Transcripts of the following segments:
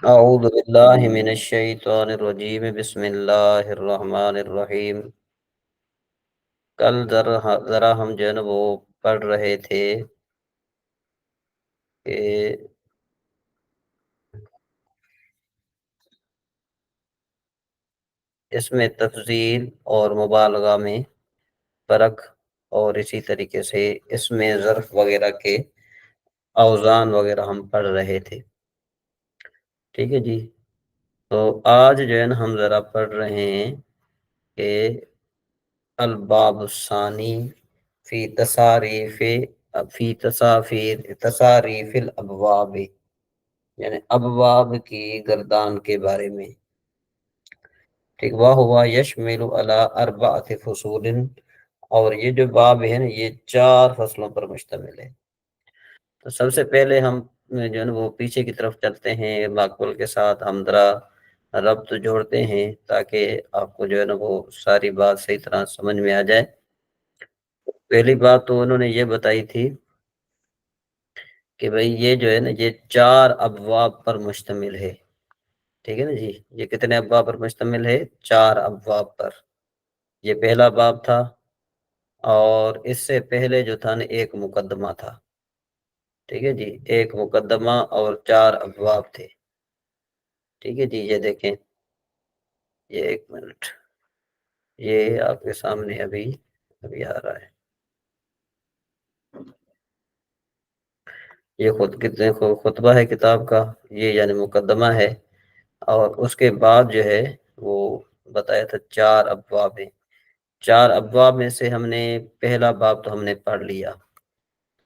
اعوذ باللہ من الشیطان الرجیم بسم اللہ الرحمن الرحیم۔ کل ذرا ہم جو ہے نا وہ پڑھ رہے تھے کہ اس میں تفضیل اور مبالغہ میں فرق، اور اسی طریقے سے اس میں ظرف وغیرہ کے اوزان وغیرہ ہم پڑھ رہے تھے، ٹھیک ہے جی۔ تو آج جو ہے نا ہم ذرا پڑھ رہے ہیں کہ الباب الثانی فی تصاریف الابواب، یعنی ابواب کی گردان کے بارے میں، ٹھیک۔ واہ ہوا یشمل علی اربعۃ فصول، اور یہ جو باب ہے نا یہ 4 فصلوں پر مشتمل ہے۔ تو سب سے پہلے ہم جو ہے نا وہ پیچھے کی طرف چلتے ہیں، ماقبل کے ساتھ ہم ذرا ربط جوڑتے ہیں تاکہ آپ کو جو ہے نا وہ ساری بات صحیح طرح سمجھ میں آ جائے۔ پہلی بات تو انہوں نے یہ بتائی تھی کہ بھئی یہ جو ہے نا یہ 4 ابواب پر مشتمل ہے، ٹھیک ہے نا جی۔ یہ کتنے ابواب پر مشتمل ہے؟ 4 ابواب پر۔ یہ پہلا باب تھا، اور اس سے پہلے جو تھا نا ایک مقدمہ تھا، ٹھیک ہے جی۔ ایک مقدمہ اور 4 ابواب تھے، ٹھیک ہے جی۔ یہ دیکھیں، یہ 1 منٹ، یہ آپ کے سامنے ابھی آ رہا ہے۔ یہ خطبہ ہے کتاب کا، یہ یعنی مقدمہ ہے، اور اس کے بعد جو ہے وہ بتایا تھا 4 ابواب ہیں۔ 4 ابواب میں سے ہم نے پہلا باب تو ہم نے پڑھ لیا،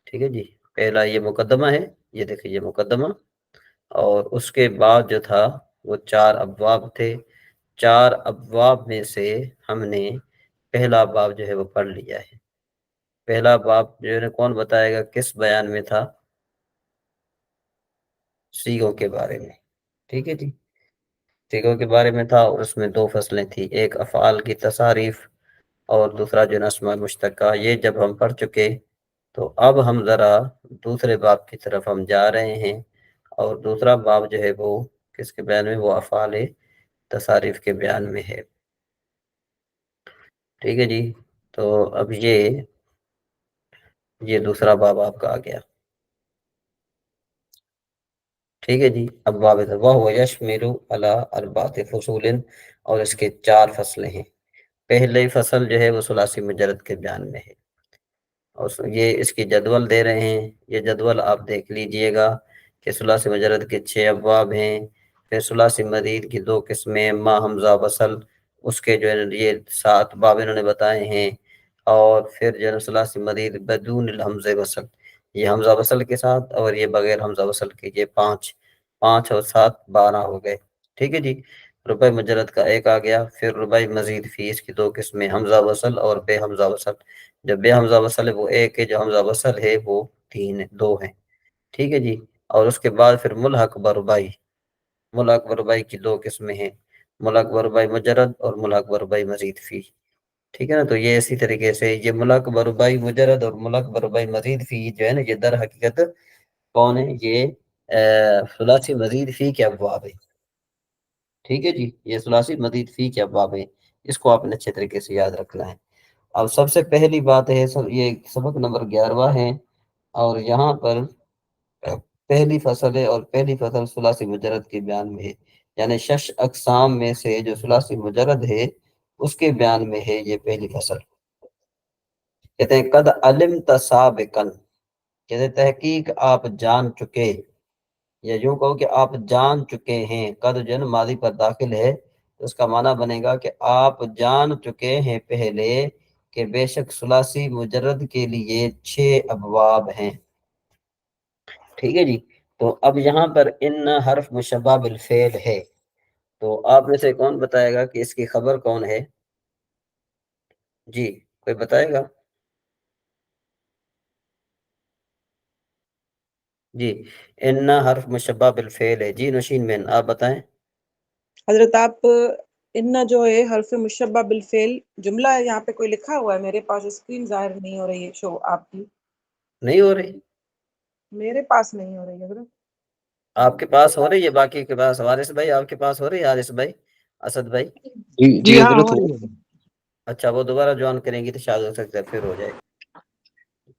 ٹھیک ہے جی۔ پہلا یہ مقدمہ ہے، یہ دیکھیں یہ مقدمہ، اور اس کے بعد جو تھا وہ 4 ابواب تھے۔ 4 ابواب میں سے ہم نے پہلا باب جو ہے وہ پڑھ لیا ہے۔ پہلا باب جو ہے کون بتائے گا کس بیان میں تھا؟ سیغوں کے بارے میں، ٹھیک ہے جی۔ سیغوں کے بارے میں تھا، اور اس میں 2 فصلیں تھی، ایک افعال کی تصاریف اور دوسرا جو اسماء مشتقہ۔ یہ جب ہم پڑھ چکے تو اب ہم ذرا دوسرے باب کی طرف ہم جا رہے ہیں، اور دوسرا باب جو ہے وہ کس کے بیان میں؟ وہ افعال تصاریف کے بیان میں ہے، ٹھیک ہے جی۔ تو اب یہ دوسرا باب آپ کا آ گیا، ٹھیک ہے جی۔ اب باب وہ یشمل علی 4 فصول، اور اس کے 4 فصلیں ہیں۔ پہلی فصل جو ہے وہ ثلاثی مجرد کے بیان میں ہے، اور یہ اس کی جدول دے رہے ہیں۔ یہ جدول آپ دیکھ لیجئے گا کہ ثلاثی مجرد کے 6 ابواب ہیں، پھر ثلاثی مزید کی 2 قسمیں، ما حمزہ وصل، اس کے جو ہے یہ 7 باب انہوں نے بتائے ہیں، اور پھر جو ہے ثلاثی مزید بدون الحمز وصل، یہ حمزہ وصل کے ساتھ، اور یہ بغیر حمزہ وصل کے، یہ 5 اور 7 12 ہو گئے، ٹھیک ہے جی۔ ربع مجرد کا 1 آ گیا، پھر ربع مزید فی، اس کی 2 قسمیں، حمزہ وصل اور بے حمزہ وصل۔ جو بے حمزہ وصل ہے وہ 1 ہے، جو حمزہ وصل ہے وہ 2 ہیں، ٹھیک ہے جی۔ اور اس کے بعد پھر ملحق بربائی، ملحق بربائی کی 2 قسمیں ہیں، ملحق بربائی مجرد اور ملحق بربائی مزید فی، ٹھیک ہے نا۔ تو یہ اسی طریقے سے یہ ملحق بربائی مجرد اور ملحق بربائی مزید فی جو ہے نا یہ در حقیقت کون ہے؟ یہ ثلاثی مزید فی کے ابواب ہے، ٹھیک ہے جی۔ یہ ثلاثی مزید فی کے ابواب ہے، اس کو آپ نے اچھے طریقے سے یاد رکھنا ہے۔ اب سب سے پہلی بات ہے، یہ سبق نمبر 11واں ہے، اور یہاں پر پہلی فصل ہے، اور پہلی فصل ثلاثی مجرد کے بیان میں ہے، یعنی 6 اقسام میں سے جو ثلاثی مجرد ہے اس کے بیان میں ہے یہ پہلی فصل۔ کہتے ہیں قد علمت سابقا، کہتے ہیں تحقیق آپ جان چکے، یا یوں کہو کہ آپ جان چکے ہیں۔ قد جو ہے نا ماضی پر داخل ہے، تو اس کا معنی بنے گا کہ آپ جان چکے ہیں پہلے کہ بے شک ثلاثی مجرد کے لیے 6 ابواب ہیں، ٹھیک ہے جی۔ تو اب یہاں پر ان حرف مشبہ بالفعل ہے، تو آپ میں سے کون بتائے گا کہ اس کی خبر کون ہے؟ جی کوئی بتائے گا؟ جی ان حرف مشبہ بالفعل ہے، جی نشین مین آپ بتائیں۔ حضرت آپ ان جو ہے حرف مشبہ بالفعل جملہ ہے، یہاں پہ کوئی لکھا ہوا ہے، میرے پاس اسکرین ظاہر نہیں ہو رہی ہے شو آپ کی، نہیں ہو رہی؟ میرے پاس نہیں ہو رہی ہے حضرت۔ آپ کے پاس ہو رہی ہے، باقی کے پاس وارث بھائی آپ کے پاس ہو رہی ہے، حارث بھائی، اسد بھائی؟ جی ہاں حضرت ہو رہی ہے۔ اچھا وہ دوبارہ جوائن کریں گی تو شاید ہو سکتا ہے پھر ہو جائے،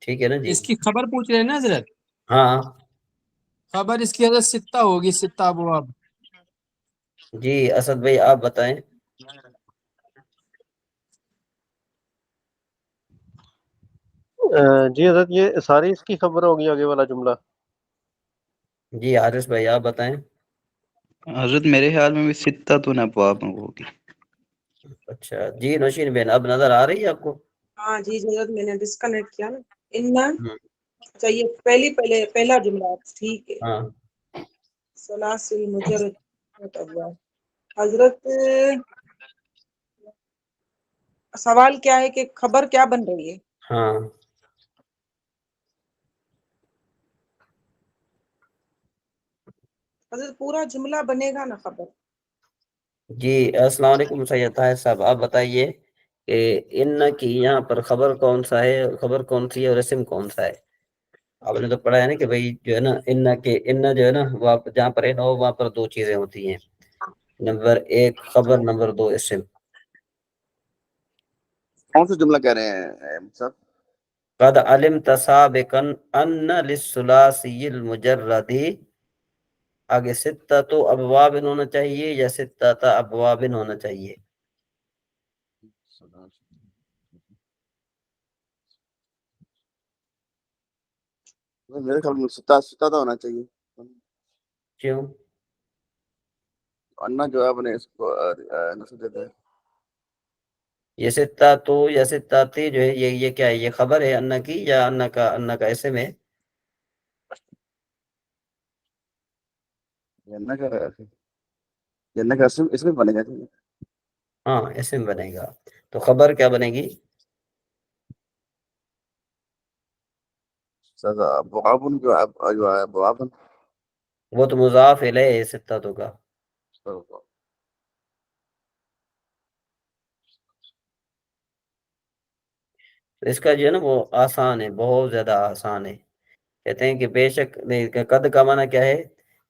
ٹھیک ہے نا جی؟ اس کی خبر پوچھ رہے ہیں نا حضرت؟ ہاں خبر اس کی حضرت ستہ ہوگی، ستہ ابواب۔ جی اسد بھائی آپ بتائیں۔ جی حضرت یہ ساری اس کی خبر ہوگی آگے والا جملہ؟ جی حارث بھائی آپ بتائیں۔ حضرت میرے خیال میں بھی ستہ تو نہ ابواب میں ہوگی۔ اچھا جی نوشین بہن اب نظر آ رہی ہے آپ کو؟ ہاں جی حضرت میں نے ڈسکنیکٹ کیا نا ہوں، اچھا یہ پہلا جملہ ٹھیک ہے۔ ہاں سلاسی مجرد حضرت سوال کیا ہے کہ خبر کیا بن رہی ہے؟ ہاں حضرت پورا جملہ بنے گا نا خبر؟ جی السلام علیکم سید طاہر صاحب آپ بتائیے کہ ان کی یہاں پر خبر کون سا ہے، خبر کون سی ہے اور اسم کون سا ہے؟ آپ نے تو پڑھا ہے نا کہ بھائی جو ہے نا ان جو ہے نا وہ جہاں پر ان ہو وہاں پر دو چیزیں ہوتی ہیں، نمبر ایک خبر، نمبر دو اسم۔ کون سا جملہ کہہ رہے ہیں صاحب؟ قد علمت سابقا ان للثلاثی المجرد، آگے ستۃ ابواب ہونا چاہیے یا ستۃ ابواب ہونا چاہیے؟ میرے خیال میں ستہ تو ہونا چاہیے، کیوں؟ انا جو ہے اپنے اس کو نصب دیتا ہے۔ یہ ستۃ یا ستاتی جو ہے یہ کیا ہے، یہ خبر ہے ان کی یا ان کا اسم ہے؟ جنہ کا اس میں بنے گا۔ ہاں اسم بنے گا، تو خبر کیا بنے گی؟ بوابن جو ہے بوابن۔ وہ تو مضاف الیہ ہے ستۃ کا۔ اس کا جو ہے نا وہ آسان ہے، بہت زیادہ آسان ہے۔ کہتے ہیں کہ بے شک قد کا معنی کیا ہے؟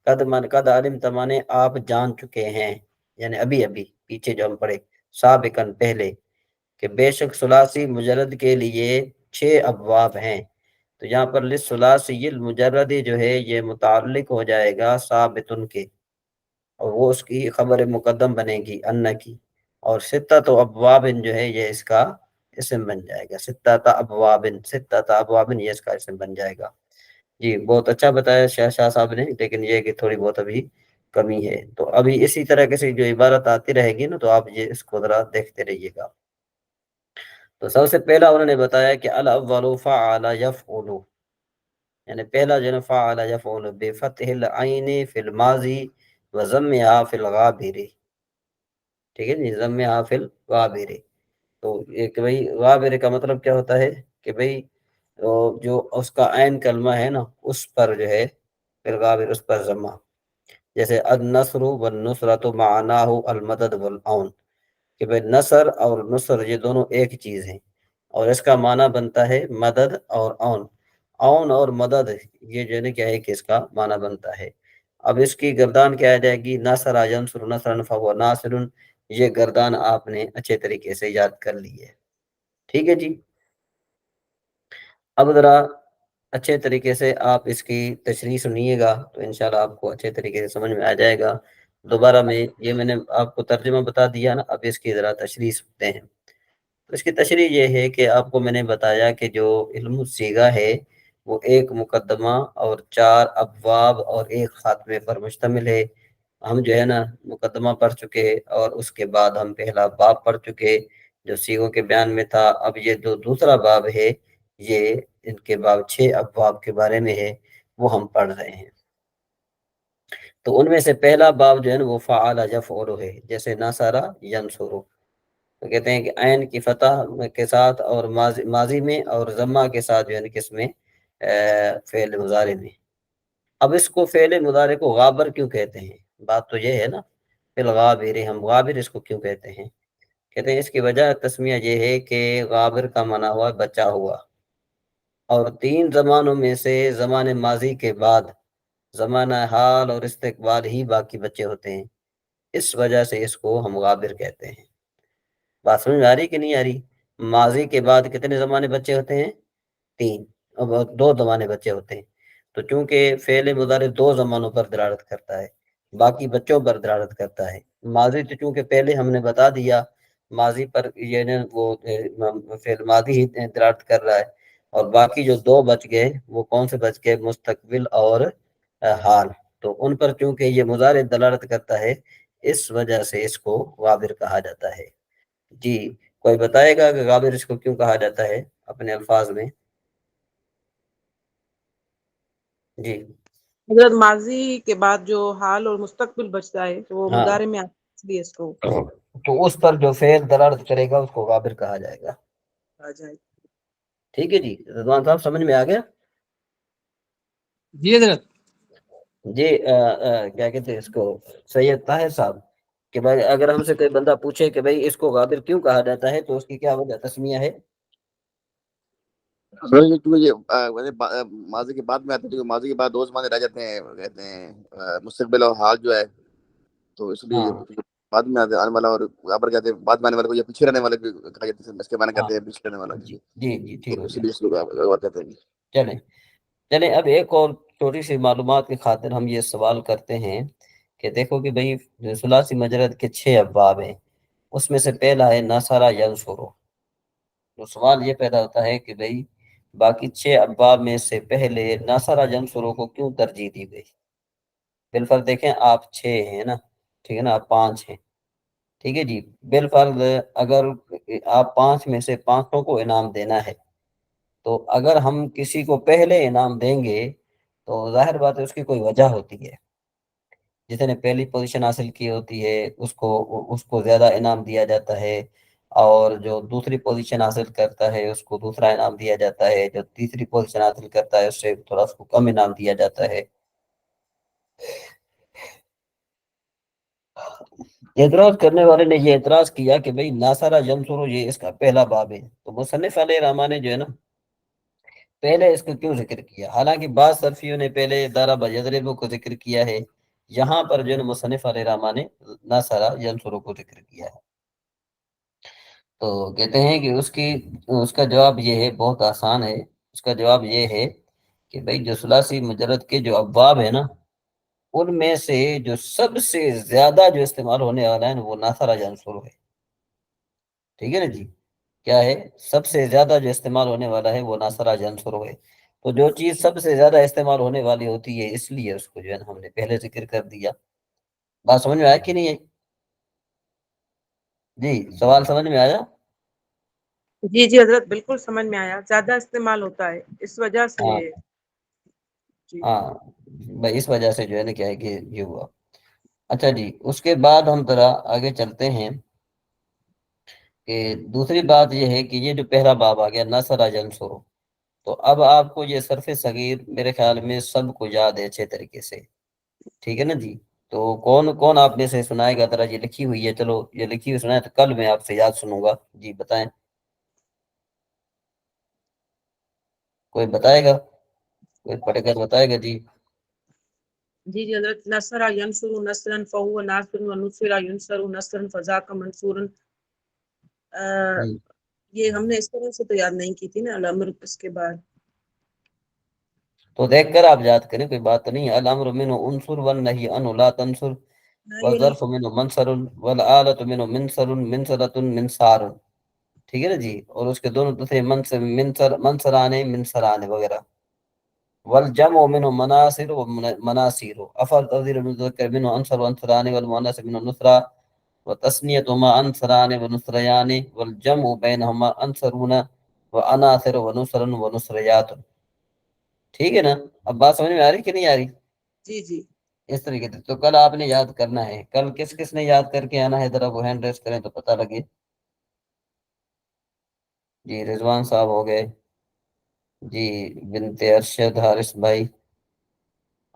قد علمت مانے آپ جان چکے ہیں، یعنی ابھی ابھی پیچھے جو ہم پڑھے سابقاً پہلے، کہ بے شک ثلاثی مجرد کے لیے 6 ابواب ہیں، تو یہاں پر للثلاثی المجرد جو ہے یہ متعلق ہو جائے گا ثابتن کے، اور وہ اس کی خبر مقدم بنے گی ان کی، اور ستۃ ابواب جو ہے یہ اس کا اسم بن جائے گا، ستۃ ابواب یہ اس کا اسم بن جائے گا۔ جی بہت اچھا بتایا شاہ صاحب نے، لیکن یہ کہ تھوڑی بہت ابھی کمی ہے، تو ابھی اسی طرح سے جو عبارت آتی رہے گی نا تو آپ یہ اس کو ذرا دیکھتے رہیے گا۔ تو سب سے پہلا انہوں نے بتایا کہ الاول فعل یفعل، یعنی پہلا جو ہے فعل یفعل بفتح العین فی الماضی وضمها فی الغابر، ٹھیک ہے جی، ضمها فی الغابر، تو یہ کہ بھئی غابر کا مطلب کیا ہوتا ہے کہ بھئی جو اس کا عین کلمہ ہے نا اس پر جو ہے فی الغابر اس پر ضمہ، جیسے النصر والنصرۃ معناہ المدد والعون، کہ بھئی نصر اور نصر یہ دونوں ایک چیز ہیں، اور اس کا معنی بنتا ہے مدد اور عون، عون اور مدد یہ جو ہے نا کیا ہے کہ اس کا معنی بنتا ہے۔ اب اس کی گردان کیا آ جائے گی، نصر ینصر نصرا فہو ناصر، یہ گردان آپ نے اچھے طریقے سے یاد کر لی ہے، ٹھیک ہے جی۔ اب ذرا اچھے طریقے سے آپ اس کی تشریح سنیے گا تو انشاءاللہ آپ کو اچھے طریقے سے سمجھ میں آ جائے گا۔ دوبارہ میں نے آپ کو ترجمہ بتا دیا نا، اب اس کی ذرا تشریح سنتے ہیں۔ تو اس کی تشریح یہ ہے کہ آپ کو میں نے بتایا کہ جو علم الصیغہ ہے وہ ایک مقدمہ اور 4 ابواب اور ایک خاتمے پر مشتمل ہے۔ ہم جو ہے نا مقدمہ پڑھ چکے اور اس کے بعد ہم پہلا باب پڑھ چکے جو صیغوں کے بیان میں تھا۔ اب یہ جو دوسرا باب ہے یہ ان کے باب 6 ابواب کے بارے میں ہے، وہ ہم پڑھ رہے ہیں۔ تو ان میں سے پہلا باب جو ہے نا وہ فعل یفعل ہے، جیسے نصر ینصر، تو کہتے ہیں کہ عین کی فتح کے ساتھ اور ماضی میں اور ضمہ کے ساتھ جو ہے نا کس میں، فعل مضارع میں۔ اب اس کو فعل مضارع کو غابر کیوں کہتے ہیں؟ بات تو یہ ہے نا، فی الغابر، ہم غابر اس کو کیوں کہتے ہیں؟ کہتے ہیں اس کی وجہ تسمیہ یہ ہے کہ غابر کا معنی ہوا بچا ہوا، اور 3 زمانوں میں سے زمان ماضی کے بعد زمانہ حال اور استقبال ہی باقی بچے ہوتے ہیں، اس وجہ سے اس کو ہم غابر کہتے ہیں۔ بات سمجھ میں آ رہی کہ نہیں آ رہی؟ ماضی کے بعد کتنے زمانے بچے ہوتے ہیں؟ 3، اب 2 زمانے بچے ہوتے ہیں۔ تو چونکہ فعل مضارع 2 زمانوں پر دلالت کرتا ہے، باقی بچوں پر دلالت کرتا ہے۔ ماضی تو چونکہ پہلے ہم نے بتا دیا، ماضی پر یہ وہ فعل ماضی ہی دلالت کر رہا ہے، اور باقی جو 2 بچ گئے وہ کون سے بچ گئے؟ مستقبل اور حال۔ تو ان پر چونکہ یہ مضارع دلالت کرتا ہے، اس وجہ سے اس کو غابر کہا جاتا ہے۔ جی کوئی بتائے گا کہ غابر اس کو کیوں کہا جاتا ہے اپنے الفاظ میں؟ جی حضرت ماضی کے بعد جو حال اور مستقبل بچتا ہے تو وہ ہاں، مضارع میں آتا ہے، اس لیے اس کو تو اس پر جو فعل دلالت کرے گا اس کو غابر کہا جائے گا۔ کہا جائے۔ ٹھیک ہے جی، رضوان صاحب سمجھ میں آ گیا؟ جی حضرت۔ جی کیا کہتے ہیں اس کو، سید طاہر صاحب، کہ بھائی اگر ہم سے کوئی بندہ پوچھے کہ بھائی اس کو غابر کیوں کہا جاتا ہے تو اس کی کیا وجہ تسمیہ ہے؟ ماضی کے بعد میں آتے ہیں، ماضی کے بعد 2 زمانے رہ جاتے ہیں، کہتے ہیں مستقبل اور حال جو ہے، تو اس لیے بعد میں آنے والا اور غابر کہتے ہیں بعد میں آنے والے کو، یا پیچھے رہنے والے کو کہا جاتا ہے، اس کے معنی کہتے ہیں پیچھے رہنے والا، جی جی جی ٹھیک تو ہو اس گیا۔ لیے اس کو غابر کہتے ہیں۔ چلیں اب ایک اور چھوٹی سی معلومات کی خاطر ہم یہ سوال کرتے ہیں کہ دیکھو کہ بھئی ثلاثی مجرد کے 6 ابواب ہیں، اس میں سے پہلا ہے نصرہ ینصرو۔ تو سوال یہ پیدا ہوتا ہے کہ بھئی باقی 6 ابواب میں سے پہلے نصرہ ینصرو کو کیوں ترجیح دی گئی؟ بالفرض دیکھیں آپ 6 ہیں نا، ٹھیک ہے نا، آپ 5 ہیں، ٹھیک ہے جی، بالفرض اگر آپ 5 میں سے 5 کو انعام دینا ہے، تو اگر ہم کسی کو پہلے انعام دیں گے تو ظاہر بات ہے اس کی کوئی وجہ ہوتی ہے، جس نے پہلی پوزیشن حاصل کی ہوتی ہے اس کو زیادہ انعام دیا جاتا ہے، اور جو دوسری پوزیشن حاصل کرتا ہے اس کو دوسرا انعام دیا جاتا ہے، جو تیسری پوزیشن حاصل کرتا ہے اس سے تھوڑا اس کو کم انعام دیا جاتا ہے۔ اعتراض کرنے والے نے یہ اعتراض کیا کہ بھئی ناصرہ ینصرو یہ اس کا پہلا باب ہے، تو مصنف علیہ الرحمٰن نے جو ہے نا پہلے اس کو کیوں ذکر کیا؟ حالانکہ بعض صرفیوں نے پہلے ضرب یضرب کو ذکر کیا ہے، یہاں پر جو ہے مصنف علیہ الرحمٰن نے ناصرہ ینصرو کو ذکر کیا ہے۔ تو کہتے ہیں کہ اس کا جواب یہ ہے، بہت آسان ہے، اس کا جواب یہ ہے کہ بھئی جو ثلاثی مجرد کے جو ابواب ہیں نا، ان میں سے جو سب سے زیادہ جو استعمال ہونے والا ہے وہ ناصرہ ینصرو ہے، ٹھیک ہے نا جی، کیا ہے؟ سب سے زیادہ جو استعمال ہونے والا ہے وہ ناصرہ ینصرو ہے۔ تو جو چیز سب سے زیادہ استعمال ہونے والی ہوتی ہے اس لیے اس کو جو ہے ہم نے پہلے ذکر کر دیا۔ بات سمجھ میں آیا کہ نہیں ہے؟ جی سوال سمجھ میں آیا؟ جی جی حضرت بالکل سمجھ میں آیا، زیادہ استعمال ہوتا ہے اس وجہ سے۔ ہاں جی ہاں بھائی اس وجہ سے جو ہے نا کیا ہے کہ یہ ہوا۔ اچھا جی، اس کے بعد ہم ذرا آگے چلتے ہیں کہ دوسری بات یہ ہے کہ یہ جو پہلا باب آ گیا نصرہ ینصرو، تو اب آپ کو یہ صرف صغیر میرے خیال میں سب کو یاد ہے اچھے طریقے سے، ٹھیک ہے نا جی؟ تو کون کون آپ میں سے سنائے گا؟ ذرا یہ لکھی ہوئی ہے، چلو یہ لکھی ہوئی سنائے تو کل میں آپ سے یاد سنوں گا، جی بتائیں، کوئی بتائے گا؟ کوئی پڑھے گا تو بتائے گا جی۔ جی جی حضرت، نصرہ ینصر نصرا فہو ناصر ونصر ینصر نصرا فذاک منصور۔ یہ ہم نے اس طرح سے تو یاد نہیں کی تھی نا، الامر اس کے بعد تو دیکھ کر آپ یاد کریں، کوئی بات نہیں ہے۔ الامر منہ انصر والنہی عنہ لا تنصر، والظرف منہ منصر والآلۃ منہ منصر منصرۃ منصار، ٹھیک ہے نا جی؟ اور اس کے دونوں دوسرے منصرانے منصرانے وغیرہ۔ والجمع منه مناصر ومناصير، افضل تفضيل المذكر منه انصر وانصران، والمؤنث منه نصرا، وتثنيتهما انصران ونصريان، والجمع بينهما انصرون واناصر ونصر ونصريات، ٹھیک ہے نا؟ اب بات سمجھ میں آ رہی کہ نہیں آ رہی؟ جی جی اس طریقے سے تو کل آپ نے یاد کرنا ہے، کل کس کس نے یاد کر کے آنا ہے؟ ذرا وہ ہینڈ ریس کریں تو پتہ لگے۔ جی رضوان صاحب ہو گئے، جی بنت ارشد حارث بھائی،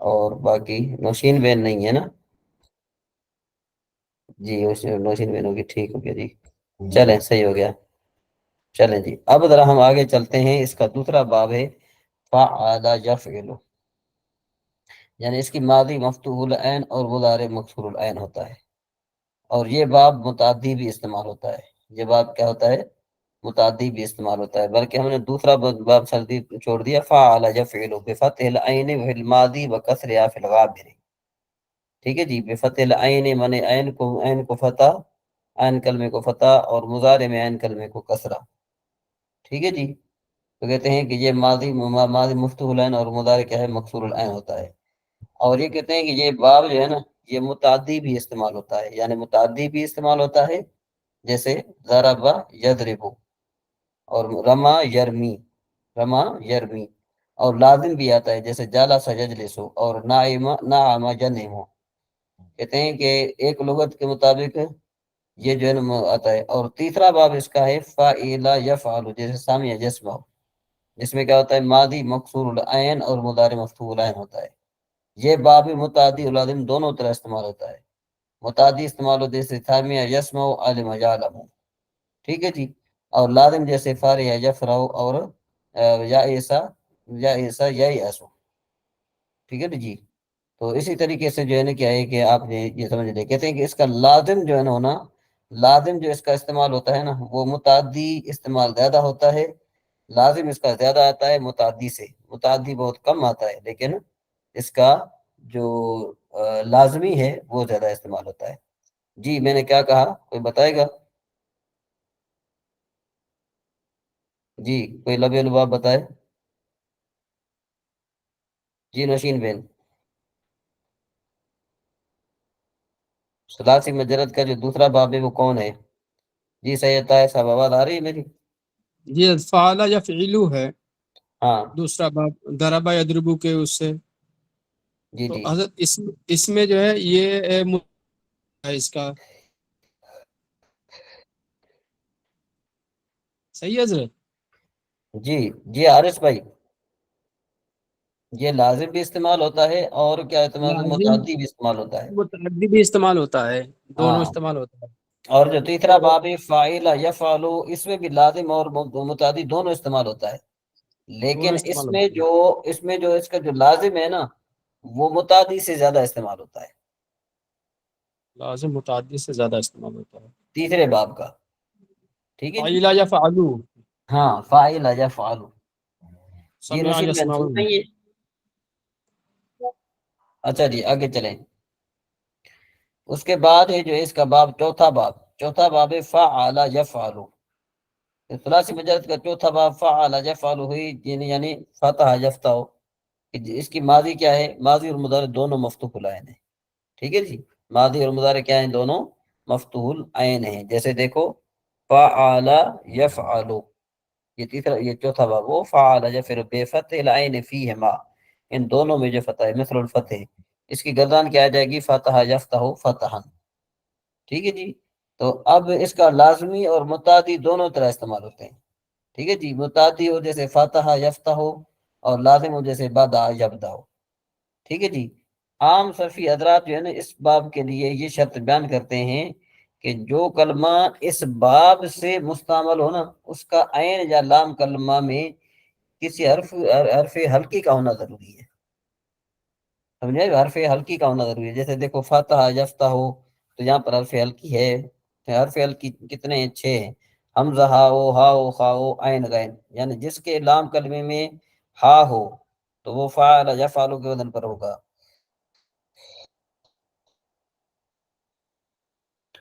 اور باقی نوشین بین نہیں ہے نا؟ جی نوشین بین ہوگی، ٹھیک ہو گیا جی، چلیں صحیح ہو گیا۔ چلیں جی اب ذرا ہم آگے چلتے ہیں، اس کا دوسرا باب ہے فعل یفعل۔ یعنی اس کی ماضی مفتوح العین اور مضارع مکسور العین ہوتا ہے، اور یہ باب متعدی بھی استعمال ہوتا ہے، یہ باب کیا ہوتا ہے؟ متعدی بھی استعمال ہوتا ہے، بلکہ ہم نے دوسرا باب سردی چھوڑ دیا، فعل یفعل بفتح العین فی الماضی وکسرها فی الغابر، ٹھیک ہے جی، بفتح العین من عین کو فتح، عین کلمے کو فتح، اور مضارع میں عین کلمے کو کسرہ، ٹھیک ہے جی۔ تو کہتے ہیں کہ یہ ماضی مفتوح العین اور مضارع کیا ہے؟ مکسور العین ہوتا ہے، اور یہ کہتے ہیں کہ یہ باب جو ہے نا یہ متعدی بھی استعمال ہوتا ہے، یعنی متعدی بھی استعمال ہوتا ہے، جیسے ضرب یضرب، اور رما یرمی، رما یرمی، اور لازم بھی آتا ہے، جیسے جالس یجلس، اور نعم ینعم۔ کہتے ہیں کہ ایک لغت کے مطابق یہ جو ہے نا آتا ہے، اور تیسرا باب اس کا ہے فاعل یفعل، جیسے سامع یسمع، جس میں کیا ہوتا ہے؟ ماضی مکسور العین اور مضارع مفتوح العین ہوتا ہے۔ یہ باب متعدی اور لازم دونوں طرح استعمال ہوتا ہے، متعدی استعمال ہوتے جیسے سامع یسمع علم یعلم، ٹھیک ہے جی، اور لازم جیسے فارح یفرح اور یا ایسا یأسو، ٹھیک ہے جی۔ تو اسی طریقے سے جو ہے نا کیا ہے کہ آپ نے یہ سمجھ لیں، کہتے ہیں کہ اس کا لازم جو ہے نا ہونا، لازم جو اس کا استعمال ہوتا ہے نا وہ متعدی استعمال زیادہ ہوتا ہے، لازم اس کا زیادہ آتا ہے متعدی سے، متعدی بہت کم آتا ہے، لیکن اس کا جو لازمی ہے وہ زیادہ استعمال ہوتا ہے۔ جی میں نے کیا کہا، کوئی بتائے گا؟ جی کوئی لبے لباب بتائے؟ جی نشین بین، ثلاثی مجرد کا جو دوسرا باب ہے وہ کون ہے؟ جی سید طاہر صاحب آواز آ رہی ہے میری؟ یہ فعل یفعلو ہے ہاں دوسرا باب، ضرب یضرب کے اس سے، جی تو جی حضرت اس میں جو ہے یہ ہے اس کا صحیح ہے حضرت؟ جی جی حارث بھائی، یہ لازم بھی استعمال ہوتا ہے اور کیا استعمال، لازم متعدی بھی استعمال ہوتا ہے، متعدی بھی استعمال ہوتا ہے، دونوں ہاں۔ استعمال ہوتا ہے۔ اور جو تیسرا باب ہے فاعل یفعل، اس میں بھی لازم اور متعدی دونوں استعمال ہوتا ہے، لیکن دونوں اس استعمال میں ہوتے ہیں، جو اس کا جو لازم ہے نا وہ متعدی سے زیادہ استعمال ہوتا ہے، لازم متعدی سے زیادہ استعمال ہوتا ہے۔ تیسرے باب کا، ٹھیک ہے جی۔ فعل یفعلو، ہاں فاعل یفعل، جی سمع نشین بن سن یسمعون۔ رہی ہے؟ اچھا جی آگے چلیں، اس کے بعد ہے جو اس کا باب چوتھا باب ہے فعل یفعل، ثلاثی مجرد کا چوتھا باب فعل یفعل ہوئی، یعنی فتح یفتح، اس کی ماضی کیا ہے؟ ماضی اور مضارع دونوں مفتوح العین ہیں، ٹھیک ہے جی، ماضی اور مضارع کیا ہیں؟ دونوں مفتوح العین ہیں، جیسے دیکھو فعل یفعل، یہ چوتھا باب، وہ فعل یفعل بفتح العین فیہما، ان دونوں میں جو فتح ہے مثل الفتح، اس کی گردان کیا آ جائے گی؟ فتح یفتح فتحا، ٹھیک ہے جی۔ تو اب اس کا لازمی اور متعدی دونوں طرح استعمال ہوتے ہیں، ٹھیک ہے جی، متعدی ہو جیسے فاتحہ یفتح ہو، اور لازم ہو جیسے بدع یبدع ہو، ٹھیک ہے جی۔ عام صرفی حضرات جو ہے نا اس باب کے لیے یہ شرط بیان کرتے ہیں کہ جو کلمہ اس باب سے مستعمل ہو نا اس کا عین یا لام کلمہ میں کسی حرف ہلکی کا ہونا ضروری ہے، سمجھے؟ حرف ہلکی کا ہونا ضروری ہے، جیسے دیکھو فاتحہ یفتح ہو تو یہاں پر حرف ہلکی ہے، حرف ہلکی کتنے ہیں؟ 6 ہیں، حمزہ ہاؤ خاؤ عین غین، یعنی جس کے لام کلمے میں ہا ہو تو وہ فعل یفعل کے وزن پر ہوگا،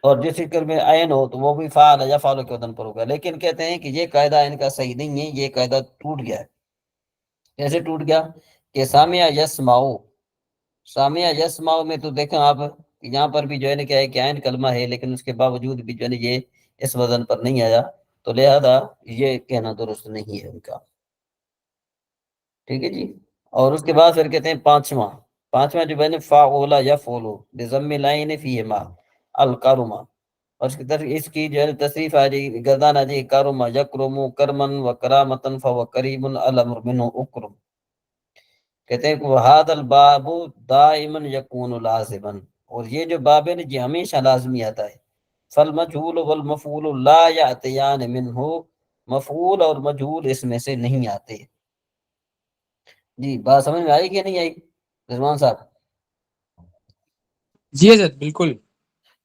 اور جس کلمے عین ہو تو وہ بھی فعل یفعل کے وزن پر ہوگا، لیکن کہتے ہیں کہ یہ قاعدہ ان کا صحیح نہیں ہے، یہ قاعدہ ٹوٹ گیا ہے۔ کیسے ٹوٹ گیا؟ کہ سامع یسمع میں تو دیکھیں آپ یہاں پر بھی جو ہے نا کیا ہے کہ عین کلمہ ہے، لیکن اس کے باوجود بھی جو ہے نا یہ اس وزن پر نہیں آیا، تو لہذا یہ کہنا درست نہیں ہے ان کا، ٹھیک ہے جی۔ اور اس کے بعد پھر کہتے ہیں پانچواں جو ہے نا فاعل یفعل بضم العین فیہما الکرما، اور اس کی جو ہے تصریف آ جائے گی، گردان آ جائے گی کرما یکرم کرمن و کرامتن فهو قریب الامر منه اکرم، کہتے ہیں کہ وہاد الباب دائما یکون لازما، اور یہ جو باب ہے یہ ہمیشہ لازمی آتا ہے، فالمجهول والمفعول لا یاتیان منه، مفعول اور مجهول اس میں سے نہیں آتے۔ جی بات سمجھ میں آئی کہ نہیں آئی؟ رضوان صاحب جی حضرت بالکل.